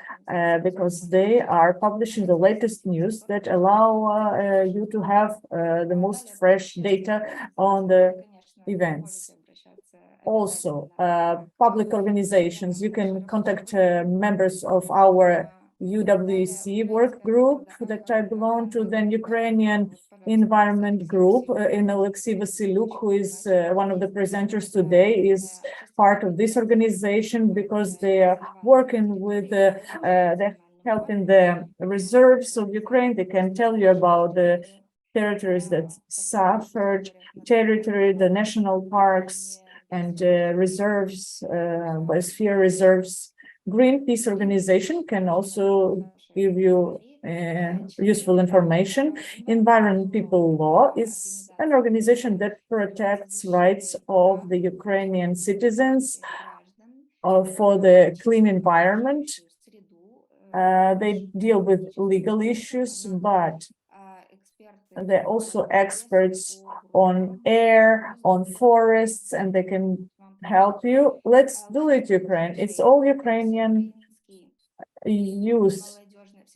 because they are publishing the latest news that allow you to have the most fresh data on the events. Also, public organizations, you can contact members of our UWEC work group that I belong to, then Ukrainian environment group in Oleksii Vasyliuk, who is one of the presenters today, is part of this organization because they are working with they're helping the reserves of Ukraine. They can tell you about the territories that suffered, the national parks and reserves, biosphere reserves. Greenpeace organization can also give you useful information. Environment People Law is an organization that protects rights of the Ukrainian citizens for the clean environment. They deal with legal issues, but they're also experts on air, on forests, and they can help you. Let's do it, Ukraine. It's all Ukrainian youth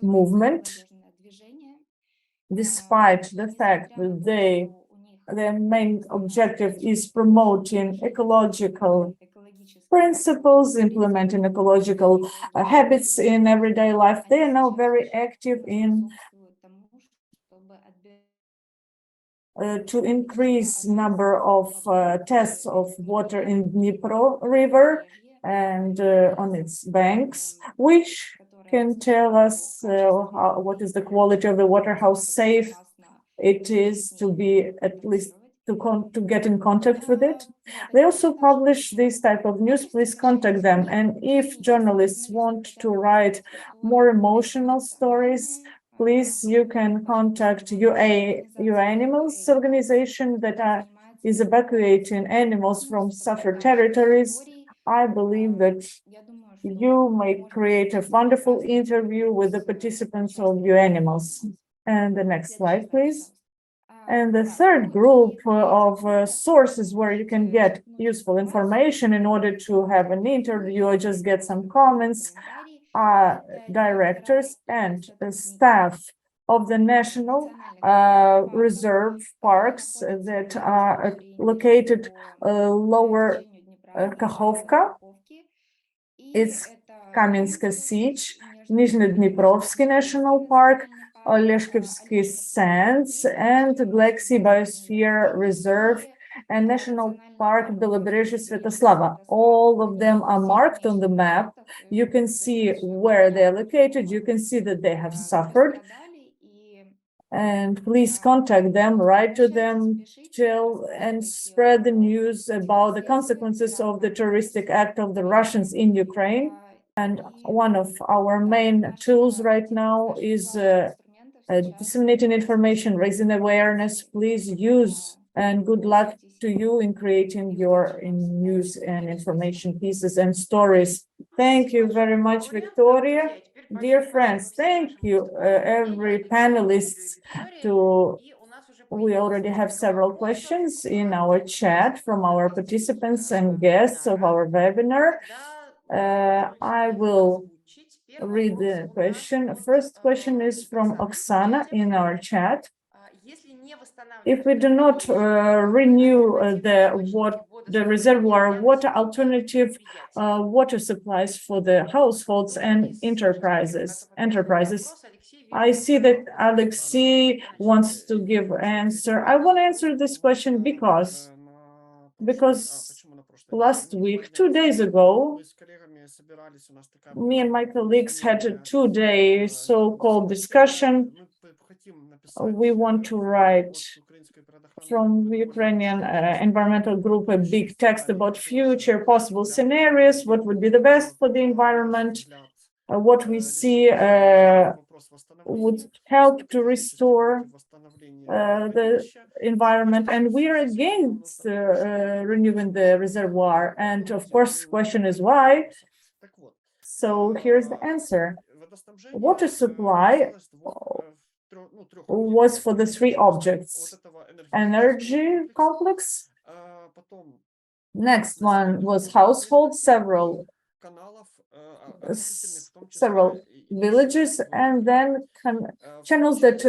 movement, despite the fact that their main objective is promoting ecological principles, implementing ecological habits in everyday life. They are now very active in to increase number of tests of water in Dnipro River and on its banks, which can tell us what is the quality of the water, how safe it is to be at least to get in contact with it. They also publish this type of news. Please contact them. And if journalists want to write more emotional stories, please, you can contact UAnimals organization that is evacuating animals from suffered territories. I believe that you may create a wonderful interview with the participants of UAnimals. And the next slide, please. And the third group of sources where you can get useful information in order to have an interview or just get some comments are directors and staff of the national reserve parks that are located lower Kakhovka. It's Kamenska Sich, Nizhnedniprovsky National Park, Oleksii Sands, and Oleksii Biosphere Reserve and National Park Belobrizhzhia Svetoslava. All of them are marked on the map. You can see where they're located. You can see that they have suffered. And please contact them, write to them, tell and spread the news about the consequences of the terroristic act of the Russians in Ukraine. And one of our main tools right now is disseminating information, raising awareness. Please use, and good luck to you in creating your news and information pieces and stories. Thank you very much, Victoria. Dear friends, thank you, every panelists. We already have several questions in our chat from our participants and guests of our webinar. I will read the question. First question is from Oksana in our chat. If we do not renew the reservoir, what alternative water supplies for the households and enterprises? I see that Oleksii wants to give answer. I want to answer this question because last week, 2 days ago, me and my colleagues had a 2-day so-called discussion. We want to write from the Ukrainian environmental group a big text about future possible scenarios, what would be the best for the environment, what we see would help to restore the environment, and we are against renewing the reservoir. And of course, question is why. So here's the answer. Water supply was for the 3 objects: energy complex. Next one was household, several villages, and then channels that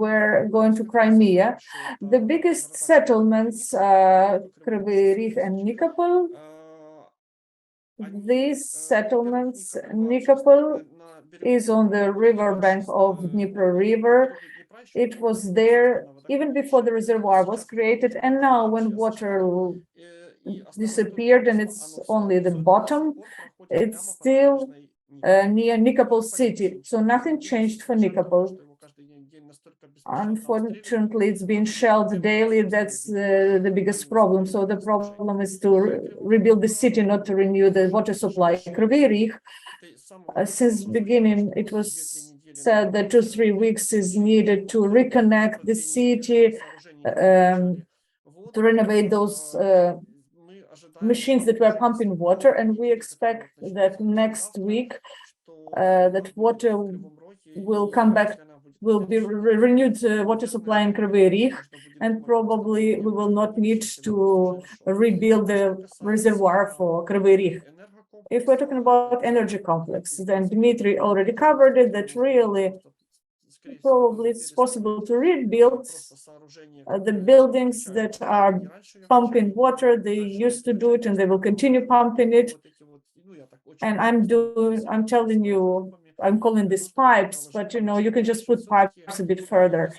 were going to Crimea. The biggest settlements, Kryvyi Rih and Nikopol. These settlements, Nikopol is on the riverbank of Dnipro River. It was there even before the reservoir was created, and now when water disappeared and it's only the bottom, it's still near Nikopol city, so nothing changed for Nikopol. Unfortunately, it's being shelled daily. That's the biggest problem. So the problem is to rebuild the city, not to renew the water supply. Kryvyi Rih, since beginning, it was said that 2-3 weeks is needed to reconnect the city, to renovate those machines that were pumping water, and we expect that next week that water will come back, will be renewed water supply in Kryvyi Rih, and probably we will not need to rebuild the reservoir for Kryvyi Rih. If we're talking about energy complex, then Dmitry already covered it, that really probably it's possible to rebuild the buildings that are pumping water. They used to do it and they will continue pumping it. And I'm telling you, I'm calling these pipes, but you can just put pipes a bit further.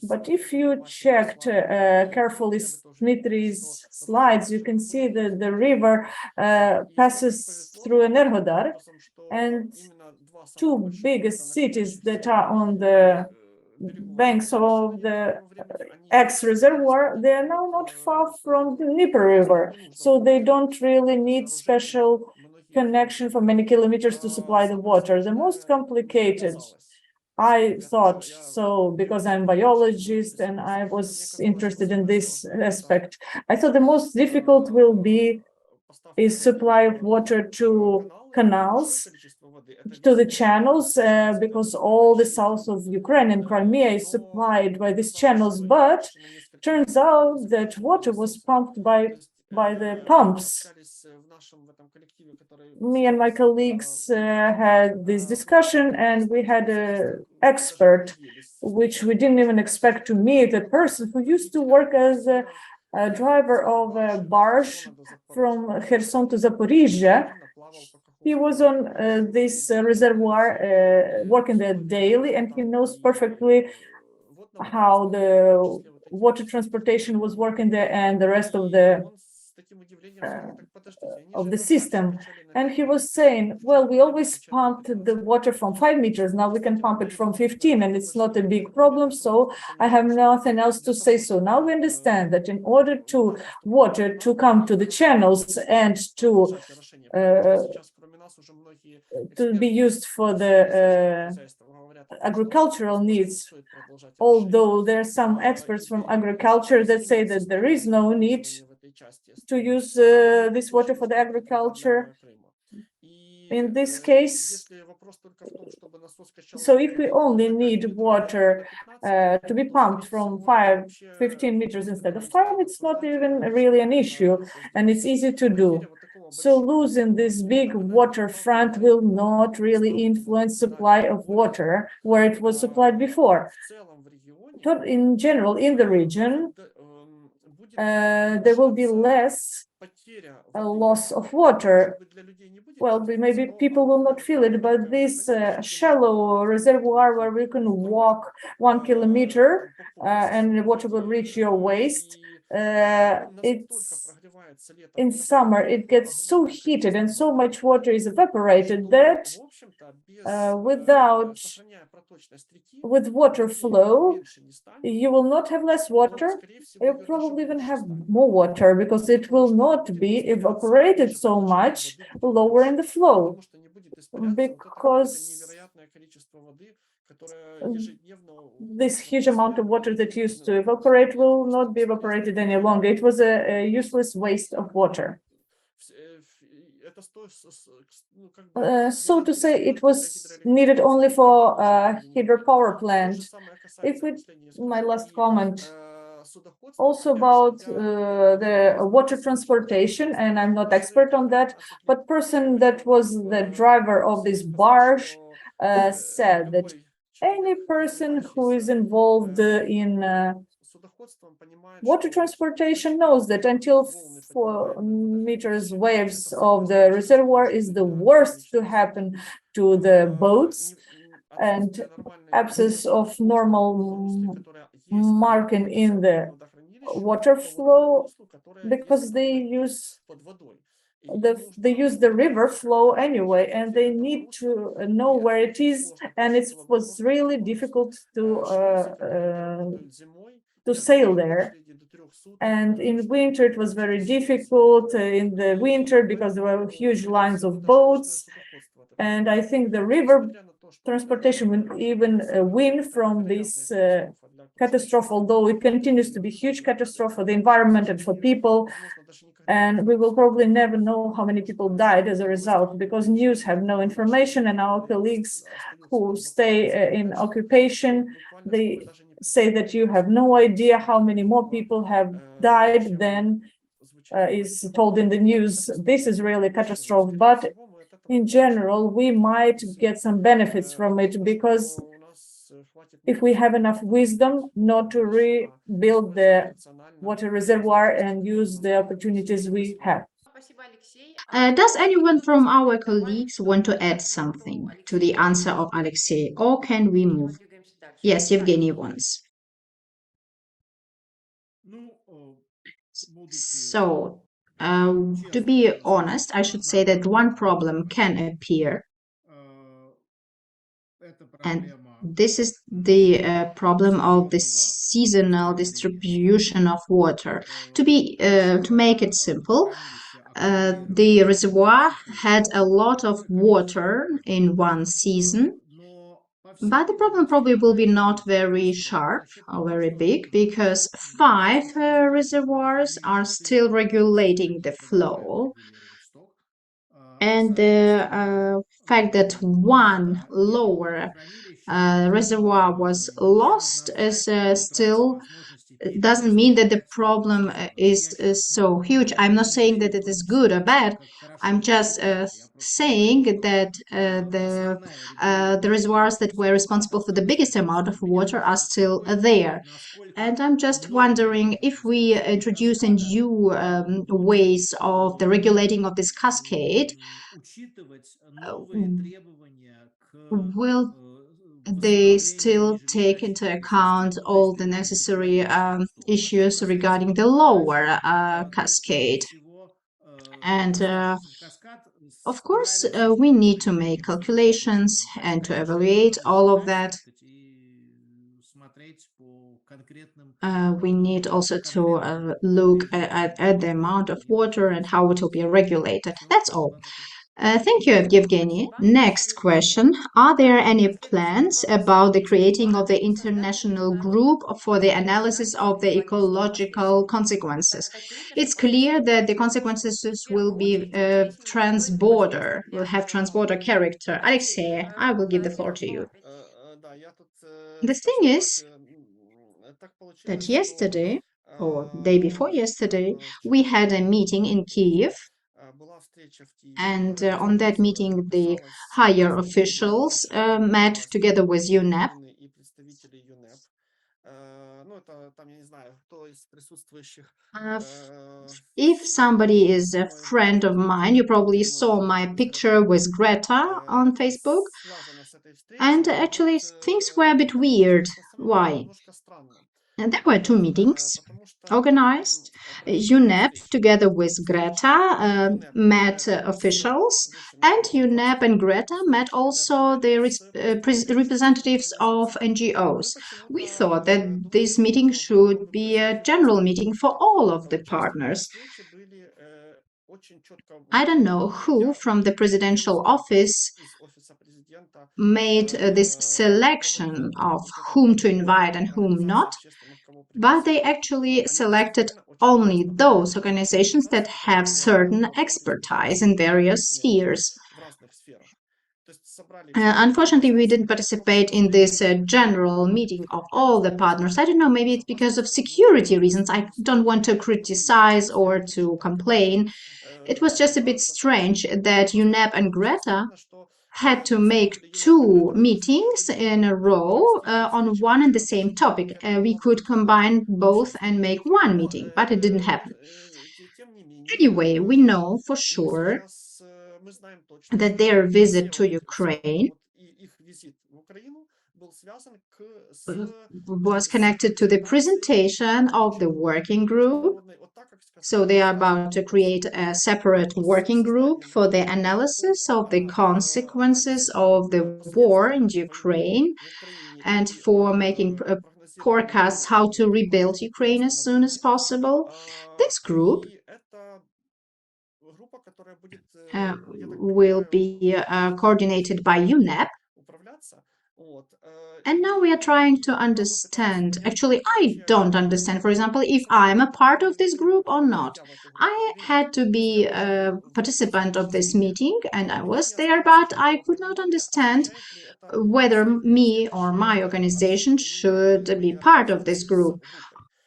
But if you checked carefully Dmitry's slides, you can see that the river passes through Enerhodar, and 2 biggest cities that are on the banks of the X reservoir, they are now not far from the Dnieper River, so they don't really need special connection for many kilometers to supply the water. The most complicated, I thought so, because I'm a biologist and I was interested in this aspect. I thought the most difficult will be is supply of water to canals, to the channels, because all the south of Ukraine and Crimea is supplied by these channels. But turns out that water was pumped by by the pumps. Me and my colleagues had this discussion, and we had an expert, which we didn't even expect to meet, a person who used to work as a driver of a barge from Kherson to Zaporizhzhia. He was on this reservoir working there daily, and he knows perfectly how the water transportation was working there and the rest of the system. And he was saying, well, we always pumped the water from 5 meters. Now we can pump it from 15, and it's not a big problem. So I have nothing else to say. So now we understand that in order to water to come to the channels and to be used for the agricultural needs, although there are some experts from agriculture that say that there is no need to use this water for the agriculture. In this case, so if we only need water to be pumped from 15 meters instead of 5, it's not even really an issue, and it's easy to do. So losing this big waterfront will not really influence supply of water where it was supplied before. In general, in the region, there will be less loss of water. Well, maybe people will not feel it, but this shallow reservoir where we can walk 1 kilometer and the water will reach your waist, it's in summer it gets so heated and so much water is evaporated that with water flow, you will not have less water. You'll probably even have more water because it will not be evaporated so much lower in the flow, because this huge amount of water that used to evaporate will not be evaporated any longer. It was a useless waste of water. So to say, it was needed only for hydropower plant. My last comment, also about the water transportation, and I'm not expert on that, but person that was the driver of this barge said that any person who is involved in water transportation knows that until 4 meters waves of the reservoir is the worst to happen to the boats, and absence of normal marking in the water flow, because they use the river flow anyway, and they need to know where it is, and it was really difficult to sail there. And in winter it was very difficult in the winter because there were huge lines of boats, and I think the river transportation will even win from this catastrophe, although it continues to be a huge catastrophe for the environment and for people. And we will probably never know how many people died as a result, because news have no information, and our colleagues who stay in occupation, they say that you have no idea how many more people have died than is told in the news. This is really a catastrophe, but in general, we might get some benefits from it, because if we have enough wisdom not to rebuild the water reservoir and use the opportunities we have. Does anyone from our colleagues want to add something to the answer of Oleksii, or can we move? Yes, Evgeny wants. So, to be honest, I should say that one problem can appear, and this is the problem of the seasonal distribution of water. To make it simple, the reservoir had a lot of water in one season, but the problem probably will be not very sharp or very big, because 5 reservoirs are still regulating the flow. And the fact that one lower reservoir was lost is still doesn't mean that the problem is so huge. I'm not saying that it is good or bad. I'm just saying that the reservoirs that were responsible for the biggest amount of water are still there. And I'm just wondering if we introduce a new ways of the regulating of this cascade, will they still take into account all the necessary issues regarding the lower cascade. And of course, we need to make calculations and to evaluate all of that. We need also to look at the amount of water and how it will be regulated. That's all. Thank you, Evgeny. Next question. Are there any plans about the creating of the international group for the analysis of the ecological consequences? It's clear that the consequences will be transborder, will have transborder character. Alexei, I will give the floor to you. The thing is that yesterday, or day before yesterday, we had a meeting in Kiev. And on that meeting, the higher officials met together with UNEP. If somebody is a friend of mine, you probably saw my picture with Greta on Facebook. And actually, things were a bit weird. Why? And there were two meetings organized. UNEP, together with Greta, met officials, and UNEP and Greta met also the representatives of NGOs. We thought that this meeting should be a general meeting for all of the partners. I don't know who from the presidential office made this selection of whom to invite and whom not, but they actually selected only those organizations that have certain expertise in various spheres. Unfortunately, we didn't participate in this general meeting of all the partners. I don't know, maybe it's because of security reasons. I don't want to criticize or to complain. It was just a bit strange that UNEP and Greta had to make two meetings in a row on one and the same topic. We could combine both and make one meeting, but it didn't happen. Anyway, we know for sure that their visit to Ukraine was connected to the presentation of the working group. So they are about to create a separate working group for the analysis of the consequences of the war in Ukraine and for making forecasts how to rebuild Ukraine as soon as possible. This group will be coordinated by UNEP. And now we are trying to understand. Actually, I don't understand, for example, if I'm a part of this group or not. I had to be a participant of this meeting and I was there, but I could not understand whether me or my organization should be part of this group.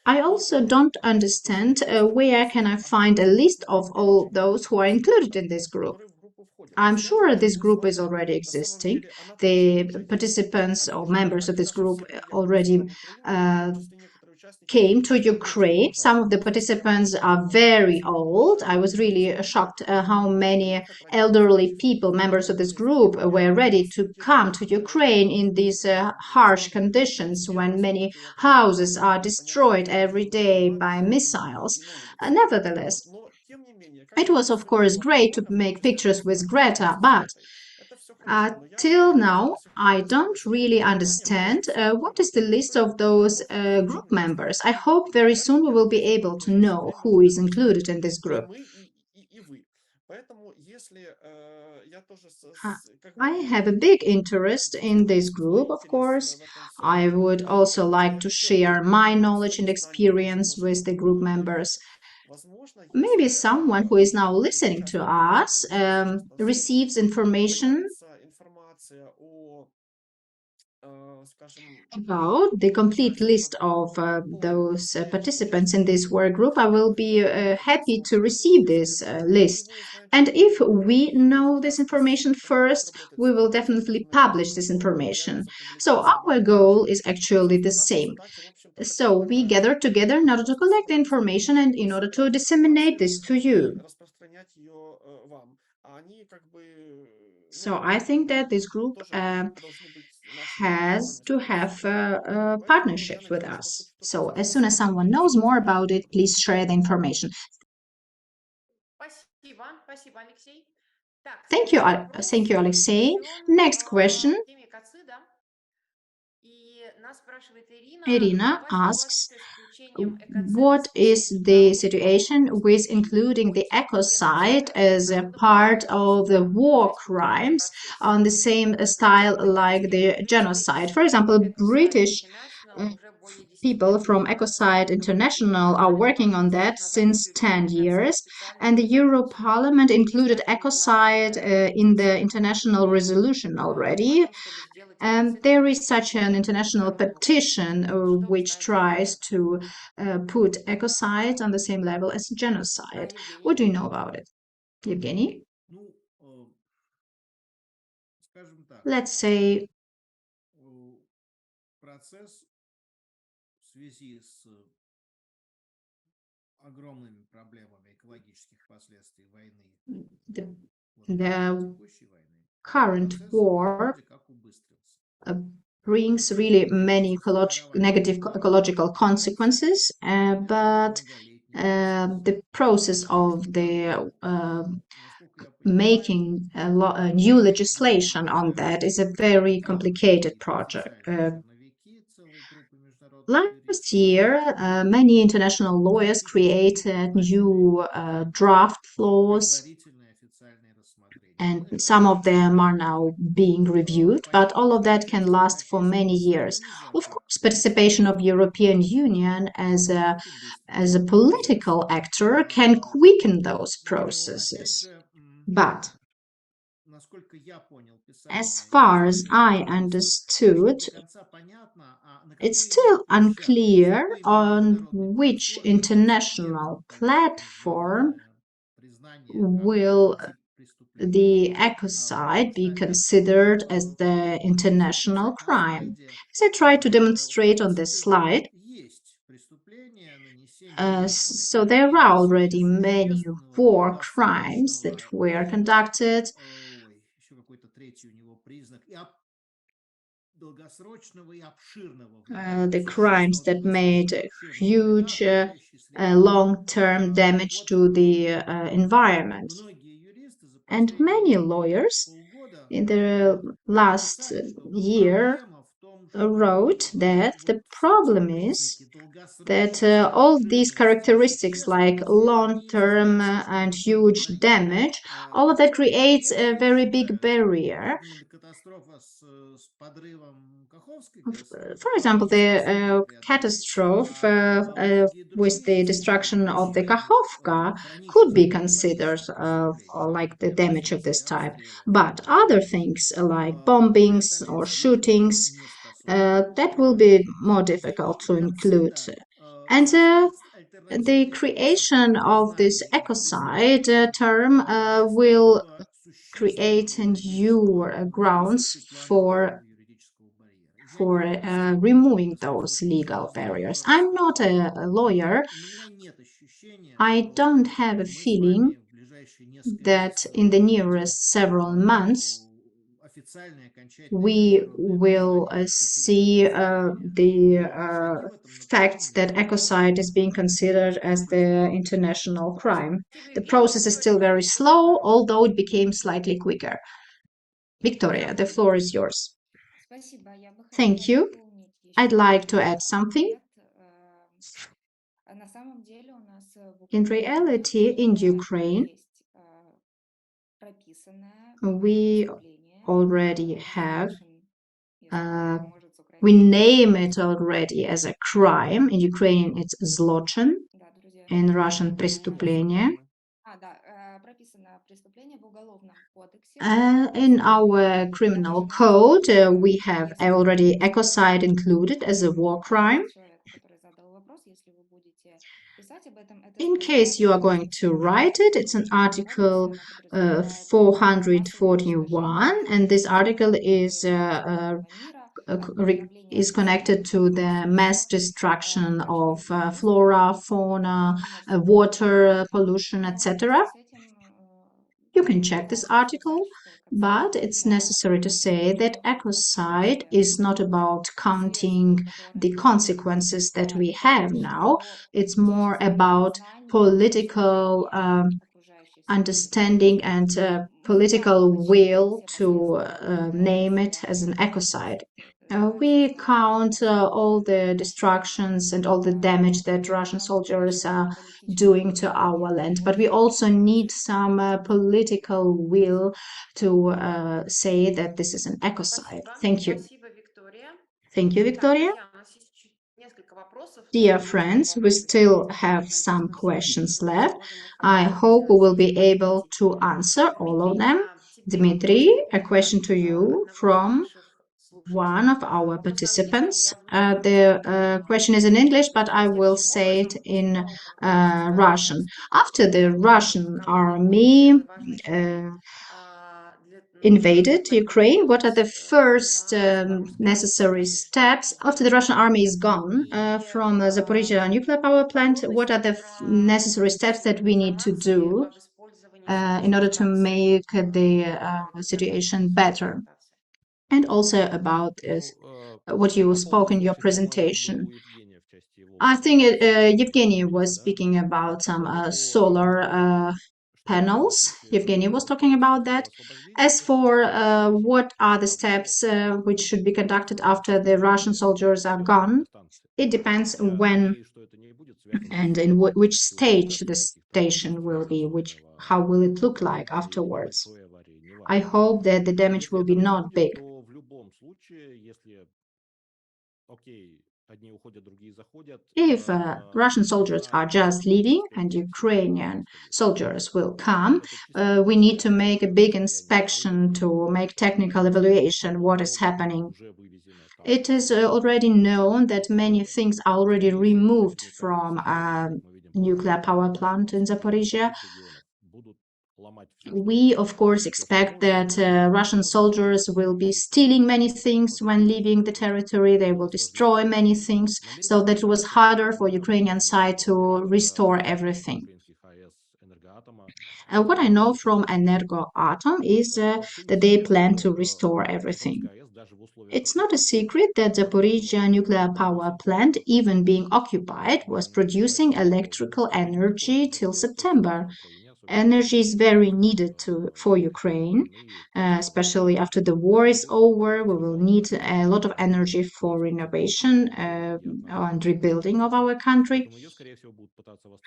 I also don't understand where can I find a list of all those who are included in this group. I'm sure this group is already existing. The participants or members of this group already came to Ukraine. Some of the participants are very old. I was really shocked how many elderly people, members of this group, were ready to come to Ukraine in these harsh conditions when many houses are destroyed every day by missiles. Nevertheless, it was, of course, great to make pictures with Greta, but till now, I don't really understand what is the list of those group members. I hope very soon we will be able to know who is included in this group. I have a big interest in this group, of course. I would also like to share my knowledge and experience with the group members. Maybe someone who is now listening to us receives information about the complete list of those participants in this work group, I will be happy to receive this list. And if we know this information first, we will definitely publish this information. So our goal is actually the same. So we gather together in order to collect the information and in order to disseminate this to you. So I think that this group has to have partnerships with us. So as soon as someone knows more about it, please share the information. Thank you, Oleksii. Next question. Irina asks, what is the situation with including the ecocide as a part of the war crimes on the same style like the genocide? For example, British uh, people from Ecocide International are working on that since 10 years, and the Euro Parliament included ecocide in the international resolution already. And there is such an international petition which tries to put ecocide on the same level as genocide. What do you know about it, Evgeny? Let's say the, the current war uh, brings really many negative ecological consequences, but the process of the making new legislation on that is a very complicated project. Last year, many international lawyers created new draft laws, and some of them are now being reviewed, but all of that can last for many years. Of course, participation of European Union as a political actor can quicken those processes. But as far as I understood, it's still unclear on which international platform will the ecocide be considered as the international crime. As I try to demonstrate on this slide, so there are already many war crimes that were conducted. The crimes that made huge long-term damage to the environment. And many lawyers in the last year wrote that the problem is that all these characteristics like long-term and huge damage, all of that creates a very big barrier. For example, the catastrophe with the destruction of the Kakhovka could be considered like the damage of this type. But other things like bombings or shootings, that will be more difficult to include. And the creation of this ecocide term will create new grounds for removing those legal barriers. I'm not a lawyer. I don't have a feeling that in the nearest several months we will see the facts that ecocide is being considered as the international crime. The process is still very slow, although it became slightly quicker. Victoria, the floor is yours. Thank you. I'd like to add something. In reality, in Ukraine, we already have, we name it already as a crime. In Ukrainian, it's zloчин. In Russian, преступление. In our criminal code, we have already ecocide included as a war crime. In case you are going to write it, it's an article 441, and this article is connected to the mass destruction of flora, fauna, water pollution, etc. You can check this article, but it's necessary to say that ecocide is not about counting the consequences that we have now. It's more about political understanding and political will to name it as an ecocide. We count all the destructions and all the damage that Russian soldiers are doing to our land, but we also need some political will to say that this is an ecocide. Thank you. Thank you, Victoria. Dear friends, we still have some questions left. I hope we will be able to answer all of them. Dmitry, a question to you from one of our participants. The question is in English, but I will say it in Russian. After the Russian army invaded Ukraine, what are the first necessary steps after the Russian army is gone from the Zaporizhzhia Nuclear Power Plant? What are the necessary steps that we need to do in order to make the situation better? And also about what you spoke in your presentation. I think Evgeny was speaking about some solar panels. Evgeny was talking about that. As for what are the steps which should be conducted after the Russian soldiers are gone, it depends when and in which stage the station will be, how will it look like afterwards. I hope that the damage will be not big. If Russian soldiers are just leaving and Ukrainian soldiers will come, we need to make a big inspection to make technical evaluation what is happening. It is already known that many things are already removed from nuclear power plant in Zaporizhzhia. We, of course, expect that Russian soldiers will be stealing many things when leaving the territory. They will destroy many things, so that it was harder for Ukrainian side to restore everything. What I know from Energoatom is that they plan to restore everything. It's not a secret that Zaporizhzhia Nuclear Power Plant, even being occupied, was producing electrical energy till September. Energy is very needed for Ukraine, especially after the war is over. We will need a lot of energy for renovation and rebuilding of our country.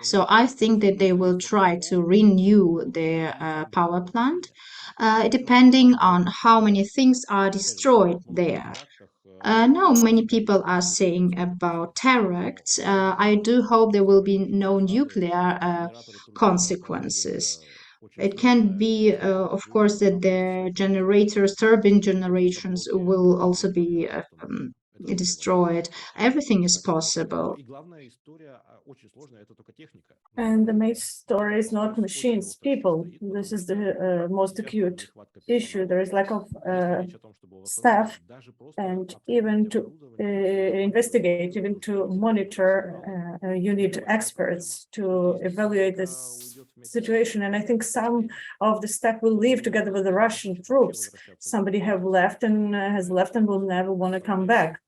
So I think that they will try to renew their power plant, depending on how many things are destroyed there. Now, many people are saying about terror acts. I do hope there will be no nuclear consequences. It can be, of course, that the generators, turbine generations, will also be destroyed. Everything is possible. And the main story is not machines, people. This is the most acute issue. There is lack of staff, and even to investigate, even to monitor, you need experts to evaluate this situation. And I think some of the staff will leave together with the Russian troops. Somebody have left and has left and will never want to come back.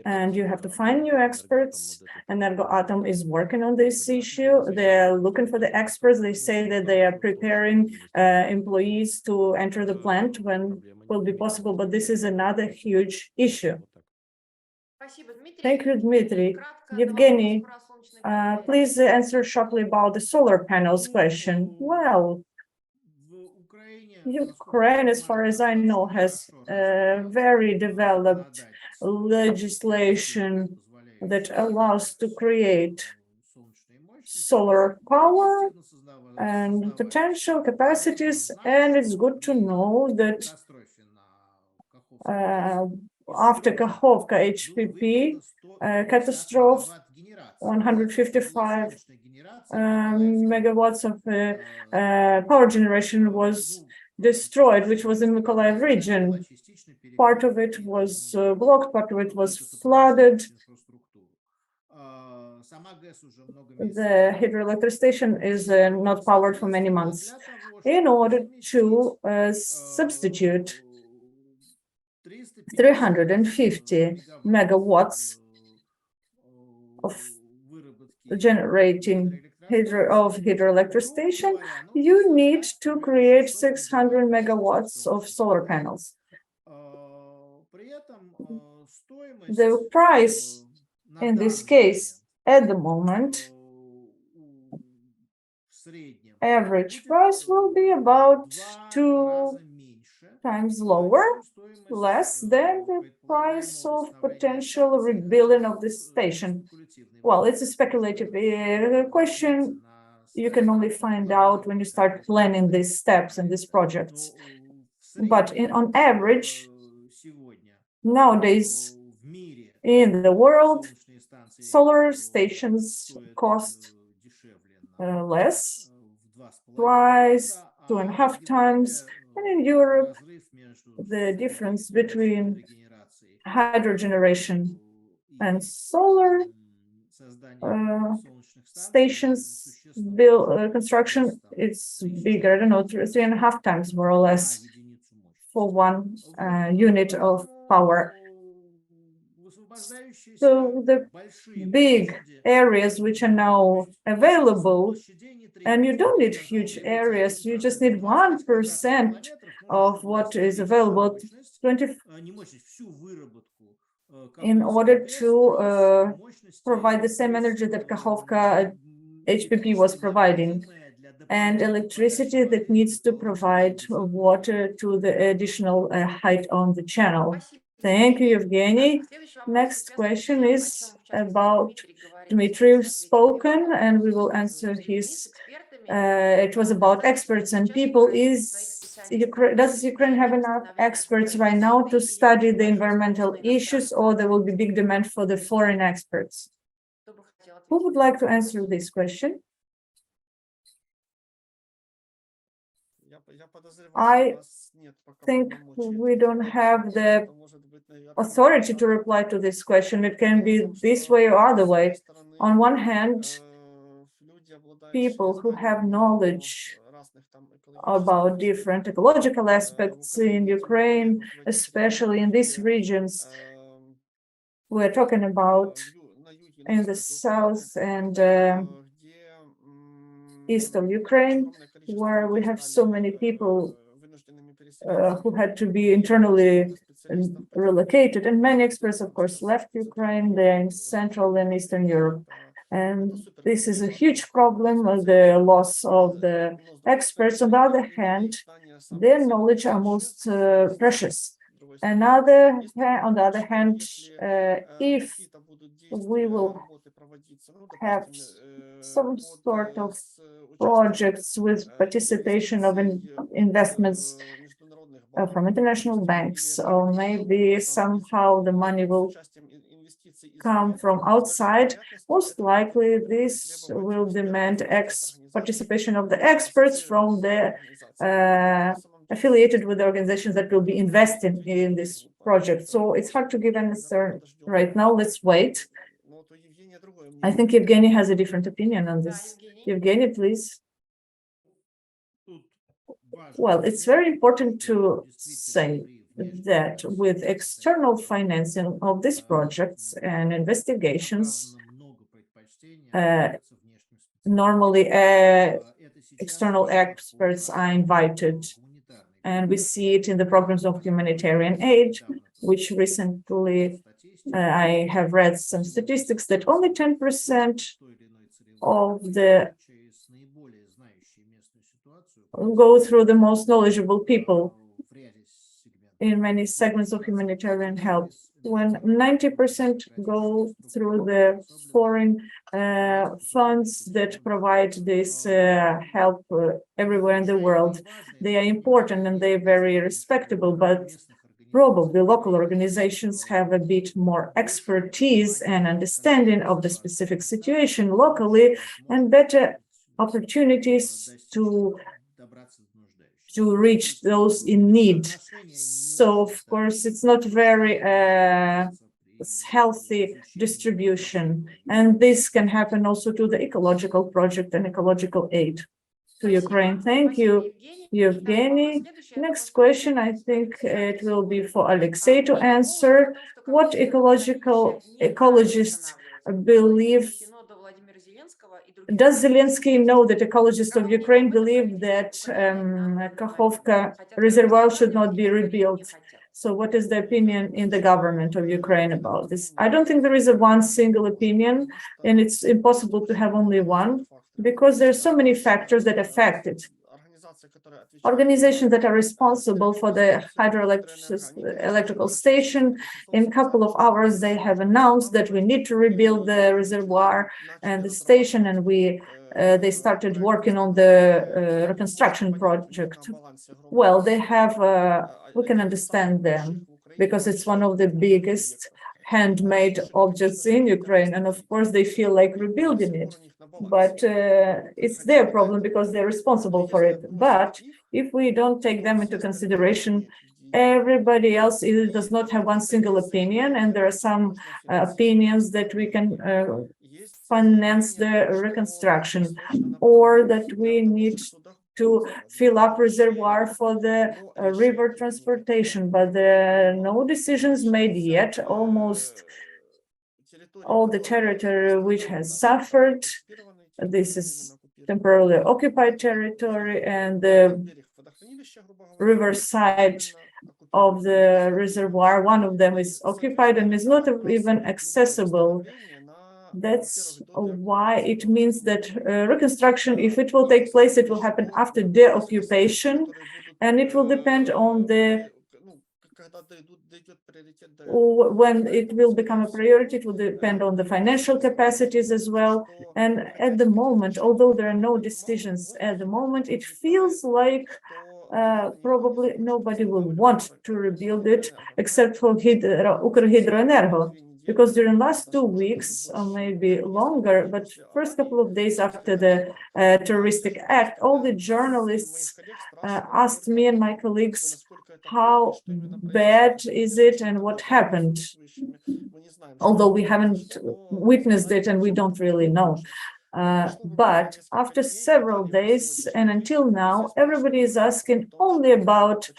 And you have to find new experts. Energoatom is working on this issue. They're looking for the experts. They say that they are preparing employees to enter the plant when will be possible, but this is another huge issue. Thank you, Dmitry. Evgeny, please answer shortly about the solar panels question. Well, Ukraine, as far as I know, has very developed legislation that allows to create solar power and potential capacities, and it's good to know that after Kakhovka HPP catastrophe, 155 megawatts of power generation was destroyed, which was in Mykolaiv region. Part of it was blocked, part of it was flooded. The hydroelectric station is not powered for many months. In order to substitute 350 megawatts of generating hydroelectric station, you need to create 600 megawatts of solar panels. The price in this case, at the moment, average price will be about 2 times less than the price of potential rebuilding of this station. Well, it's a speculative question. You can only find out when you start planning these steps and these projects. But on average, nowadays, in the world, solar stations cost less, twice, 2.5 times, and in Europe, the difference between hydro generation and solar stations construction is bigger, I don't know, 3.5 times more or less for one unit of power. So the big areas which are now available, and you don't need huge areas, you just need 1% of what is available, in order to provide the same energy that Kakhovka HPP was providing, and electricity that needs to provide water to the additional height on the channel. Thank you, Evgeny. Next question is about Dmitry spoken, and we will answer his. It was about experts and people. Does Ukraine have enough experts right now to study the environmental issues, or there will be big demand for the foreign experts? Who would like to answer this question? I think we don't have the authority to reply to this question. It can be this way or other way. On one hand, people who have knowledge about different ecological aspects in Ukraine, especially in these regions we're talking about in the south and east of Ukraine, where we have so many people who had to be internally relocated, and many experts, of course, left Ukraine. They're in Central and Eastern Europe. And this is a huge problem, the loss of the experts. On the other hand, their knowledge are most precious. On the other hand, if we will have some sort of projects with participation of investments from international banks, or maybe somehow the money will come from outside, most likely this will demand participation of the experts from the affiliated with the organizations that will be investing in this project. So it's hard to give an answer right now. Let's wait. I think Evgeny has a different opinion on this. Evgeny, please. Well, it's very important to say that with external financing of these projects and investigations, normally external experts are invited, and we see it in the programs of humanitarian aid, which recently I have read some statistics that only 10% of the go through the most knowledgeable people in many segments of humanitarian help. When 90% go through the foreign funds that provide this help everywhere in the world, they are important and they're very respectable, but probably local organizations have a bit more expertise and understanding of the specific situation locally and better opportunities to reach those in need. So, of course, it's not very healthy distribution. And this can happen also to the ecological project and ecological aid to Ukraine. Thank you, Evgeny. Next question, I think it will be for Oleksii to answer. What ecologists believe? Does Zelensky know that ecologists of Ukraine believe that Kakhovka reservoir should not be rebuilt? So what is the opinion in the government of Ukraine about this? I don't think there is a one single opinion, and it's impossible to have only one, because there are so many factors that affect it. Organizations that are responsible for the hydroelectrical station, in a couple of hours, they have announced that we need to rebuild the reservoir and the station, and they started working on the reconstruction project. Well, they have, we can understand them, because it's one of the biggest handmade objects in Ukraine, and of course they feel like rebuilding it. But it's their problem because they're responsible for it. But if we don't take them into consideration, everybody else either does not have one single opinion, and there are some opinions that we can finance the reconstruction, or that we need to fill up reservoir for the river transportation, but there are no decisions made yet. Almost all the territory which has suffered, this is temporarily occupied territory, and the riverside of the reservoir, one of them is occupied and is not even accessible. That's why it means that reconstruction, if it will take place, it will happen after the occupation, and it will depend on the when it will become a priority. It will depend on the financial capacities as well. And at the moment, although there are no decisions at the moment, it feels like probably nobody will want to rebuild it except for Ukrohydroenergo, because during last 2 weeks, or maybe longer, but first couple of days after the terroristic act, all the journalists asked me and my colleagues, how bad is it and what happened? Although we haven't witnessed it and we don't really know. But after several days and until now, everybody is asking only about,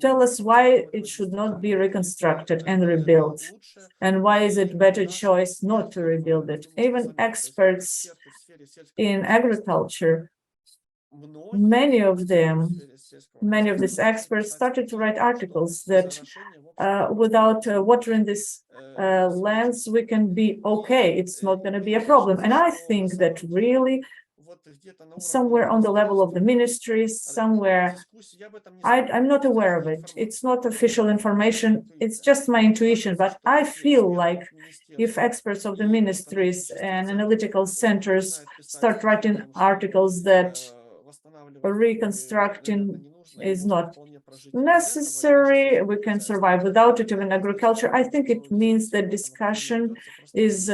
tell us why it should not be reconstructed and rebuilt, and why is it better choice not to rebuild it. Even experts in agriculture, many of these experts started to write articles that without watering these lands, we can be okay. It's not going to be a problem. And I think that really somewhere on the level of the ministries, somewhere, I'm not aware of it. It's not official information. It's just my intuition. But I feel like if experts of the ministries and analytical centers start writing articles that reconstructing is not necessary, we can survive without it, even agriculture, I think it means that discussion is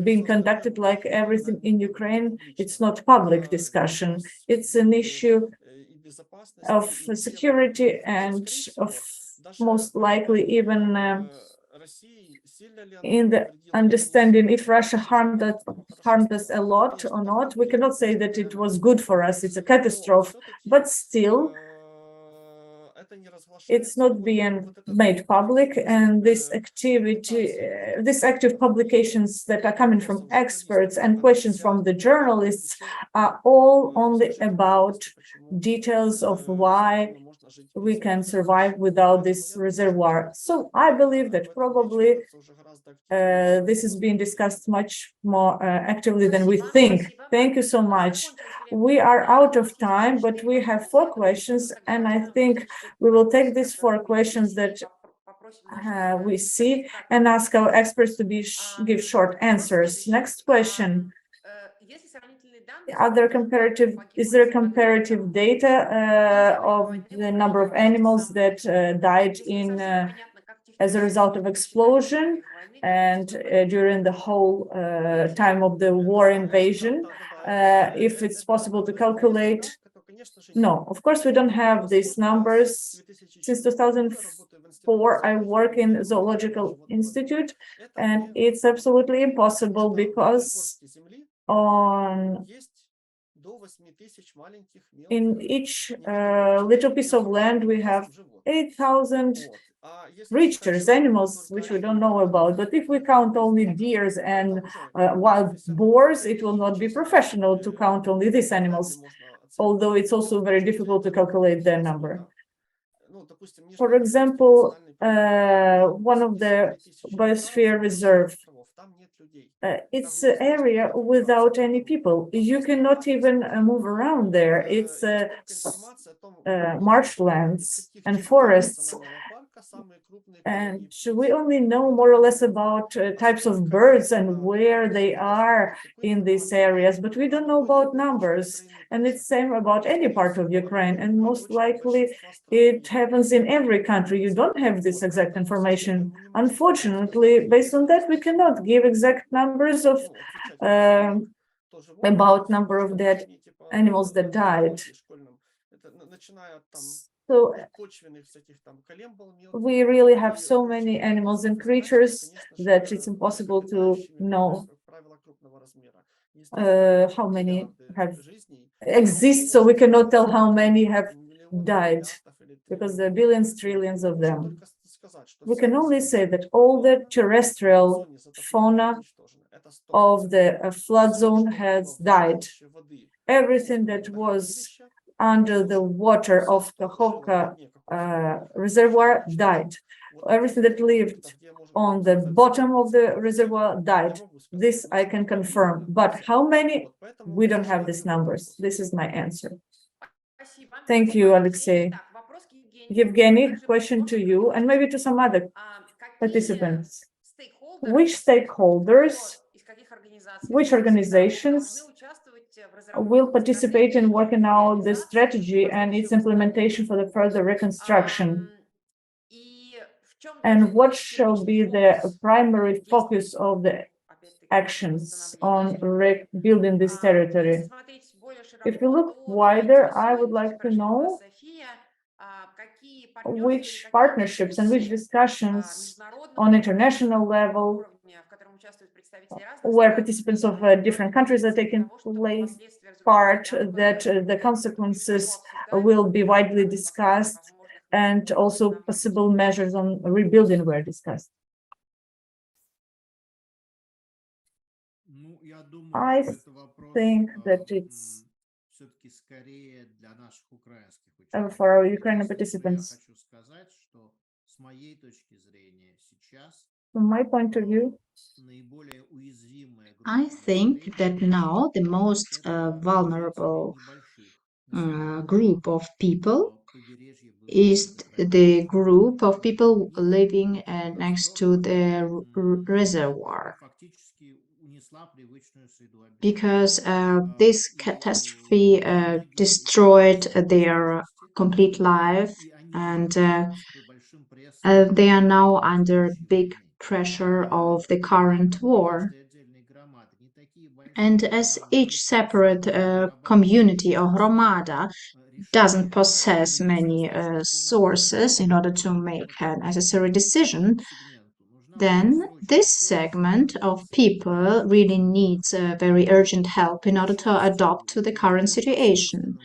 being conducted like everything in Ukraine. It's not public discussion. It's an issue of security and of most likely even in the understanding if Russia harmed us a lot or not. We cannot say that it was good for us. It's a catastrophe, but still it's not being made public, and this activity, this active publications that are coming from experts and questions from the journalists are all only about details of why we can survive without this reservoir. So I believe that probably this is being discussed much more actively than we think. Thank you so much. We are out of time, but we have 4 questions, and I think we will take these 4 questions that we see and ask our experts to give short answers. Next question. Is there comparative data of the number of animals that died as a result of explosion and during the whole time of the war invasion? If it's possible to calculate. No, of course, we don't have these numbers. Since 2004, I work in Zoological Institute, and it's absolutely impossible because in each little piece of land, we have 8,000 creatures, animals, which we don't know about. But if we count only deers and wild boars, it will not be professional to count only these animals, although it's also very difficult to calculate their number. For example, one of the biosphere reserve, it's an area without any people. You cannot even move around there. It's marshlands and forests. And we only know more or less about types of birds and where they are in these areas, but we don't know about numbers. And it's the same about any part of Ukraine. And most likely it happens in every country. You don't have this exact information. Unfortunately, based on that, we cannot give exact numbers of about number of dead animals that died. So we really have so many animals and creatures that it's impossible to know how many have exist. So we cannot tell how many have died because there are billions, trillions of them. We can only say that all the terrestrial fauna of the flood zone has died. Everything that was under the water of the Kakhovka reservoir died. Everything that lived on the bottom of the reservoir died. This I can confirm. But how many? We don't have these numbers. This is my answer. Thank you, Oleksii. Evgeny, question to you and maybe to some other participants. Which stakeholders, which organizations will participate in working out the strategy and its implementation for the further reconstruction? And what shall be the primary focus of the actions on rebuilding this territory? If we look wider, I would like to know which partnerships and which discussions on international level where participants of different countries are taking part, that the consequences will be widely discussed and also possible measures on rebuilding were discussed. I think that it's for our Ukrainian participants. From my point of view, I think that now the most vulnerable group of people is the group of people living next to the reservoir, because this catastrophe destroyed their complete life, and they are now under big pressure of the current war. And as each separate community or hromada doesn't possess many sources in order to make a necessary decision, then this segment of people really needs very urgent help in order to adapt to the current situation.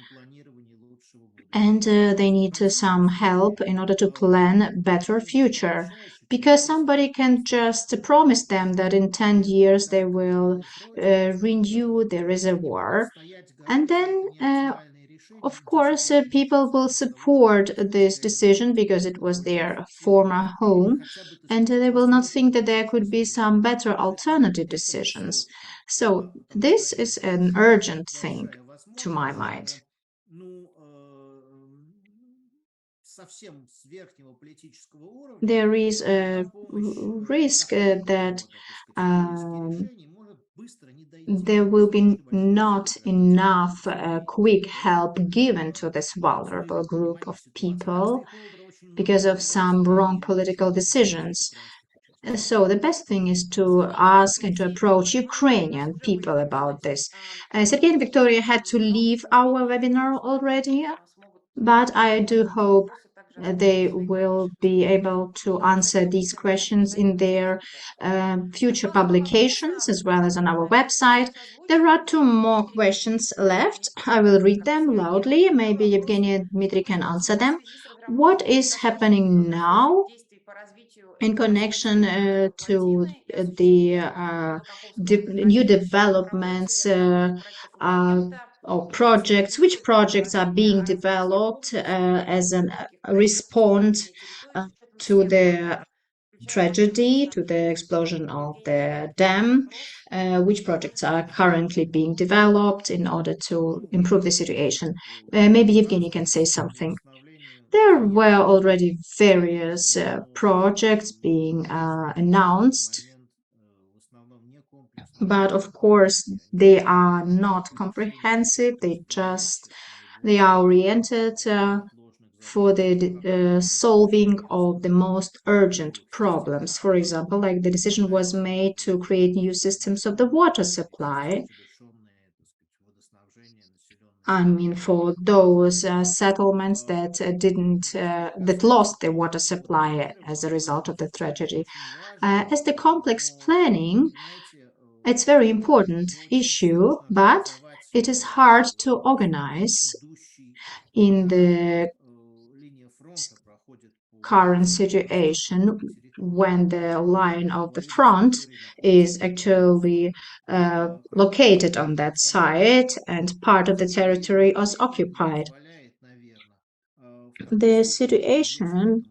And they need some help in order to plan a better future, because somebody can just promise them that in 10 years they will renew the reservoir, and then Of course, people will support this decision because it was their former home, and they will not think that there could be some better alternative decisions. So, this is an urgent thing to my mind. There is a risk that there will be not enough quick help given to this vulnerable group of people because of some wrong political decisions. So the best thing is to ask and to approach Ukrainian people about this. Sergei and Victoria had to leave our webinar already, but I do hope they will be able to answer these questions in their future publications as well as on our website. There are two more questions left. I will read them loudly. Maybe Evgeny and Dmitry can answer them. What is happening now in connection to the new developments or projects, which projects are being developed as a response to the tragedy, to the explosion of the dam, which projects are currently being developed in order to improve the situation. Maybe Evgeny can say something. There were already various projects being announced, but of course they are not comprehensive. They are oriented for the solving of the most urgent problems. For example, like the decision was made to create new systems of the water supply. I mean, for those settlements that that lost their water supply as a result of the tragedy. As the complex planning, it's very important issue, but it is hard to organize in the current situation when the line of the front is actually located on that site and part of the territory is occupied. The situation,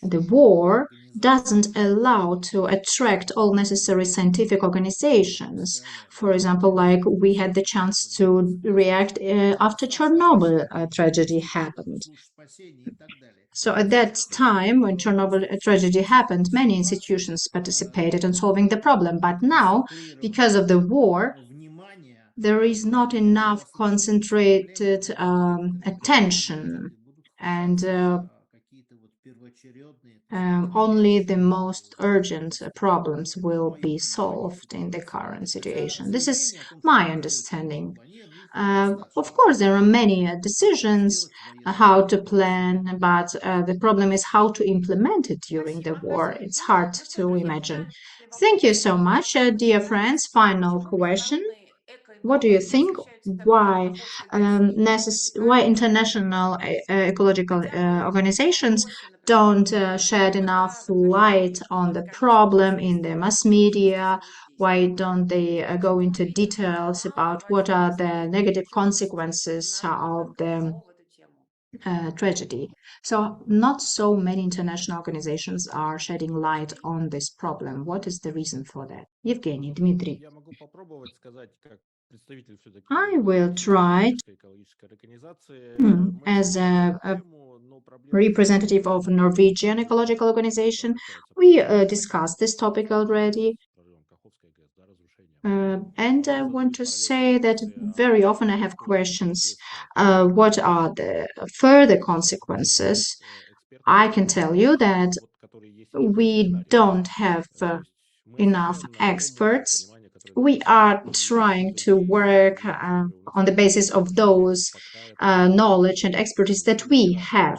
the war, doesn't allow to attract all necessary scientific organizations. For example, like we had the chance to react after Chernobyl tragedy happened. So at that time, when Chernobyl tragedy happened, many institutions participated in solving the problem. But now, because of the war, there is not enough concentrated attention, and only the most urgent problems will be solved in the current situation. This is my understanding. Of course, there are many decisions how to plan, but the problem is how to implement it during the war. It's hard to imagine. Thank you so much, dear friends. Final question. What do you think? Why why international ecological organizations don't shed enough light on the problem in the mass media? Why don't they go into details about what are the negative consequences of the tragedy? So, not so many international organizations are shedding light on this problem. What is the reason for that? Evgeny, Dmitry. I will try as a representative of a Norwegian ecological organization. We discussed this topic already. And I want to say that very often I have questions. What are the further consequences? I can tell you that we don't have enough experts. We are trying to work on the basis of those knowledge and expertise that we have.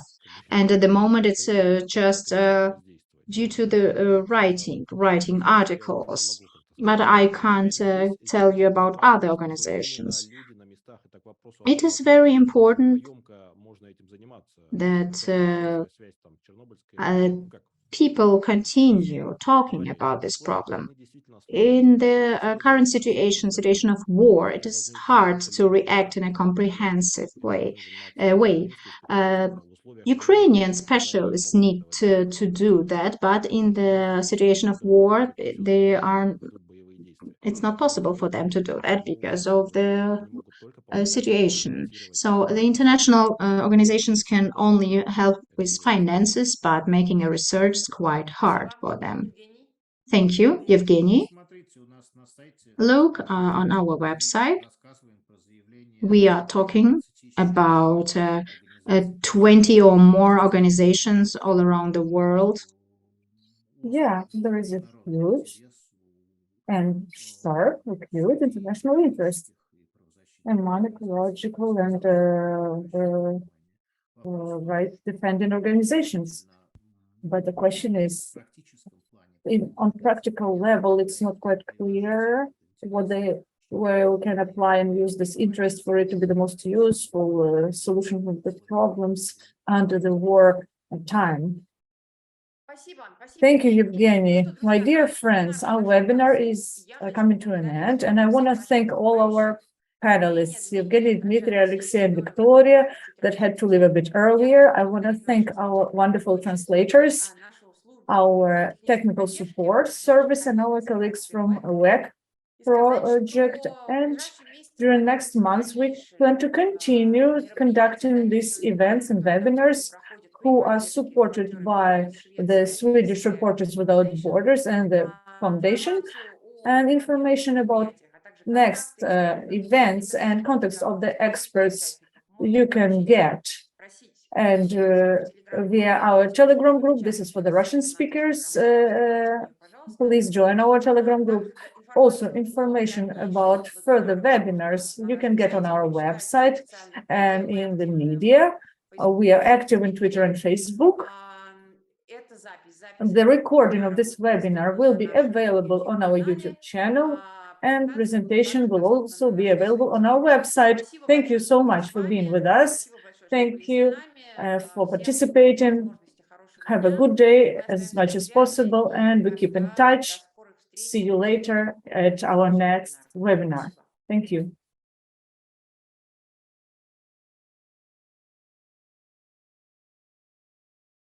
And at the moment, it's just due to the writing articles. But I can't tell you about other organizations. It is very important that people continue talking about this problem. In the current situation of war, it is hard to react in a comprehensive way. Ukrainian specialists need to do that, but in the situation of war, it's not possible for them to do that because of the situation. So the international organizations can only help with finances, but making a research is quite hard for them. Thank you, Evgeny. Look on our website. We are talking about 20 or more organizations all around the world. Yeah, there is a huge and sharp, huge international interest among ecological and right defending organizations. But the question is, on practical level, it's not quite clear where we can apply and use this interest for it to be the most useful solution of the problems under the war time. Thank you, Evgeny. My dear friends, our webinar is coming to an end, and I want to thank all our panelists, Evgeny, Dmitry, Oleksii, and Viktoria, that had to leave a bit earlier. I want to thank our wonderful translators, our technical support service, and our colleagues from UWEC project. And during next months, we plan to continue conducting these events and webinars who are supported by the Swedish Reporters Without Borders and the Foundation. And information about next events and context of the experts you can get. And via our Telegram group, this is for the Russian speakers, please join our Telegram group. Also, information about further webinars you can get on our website and in the media. We are active in Twitter and Facebook. The recording of this webinar will be available on our YouTube channel, and presentation will also be available on our website. Thank you so much for being with us. Thank you for participating. Have a good day as much as possible, and we keep in touch. See you later at our next webinar. Thank you.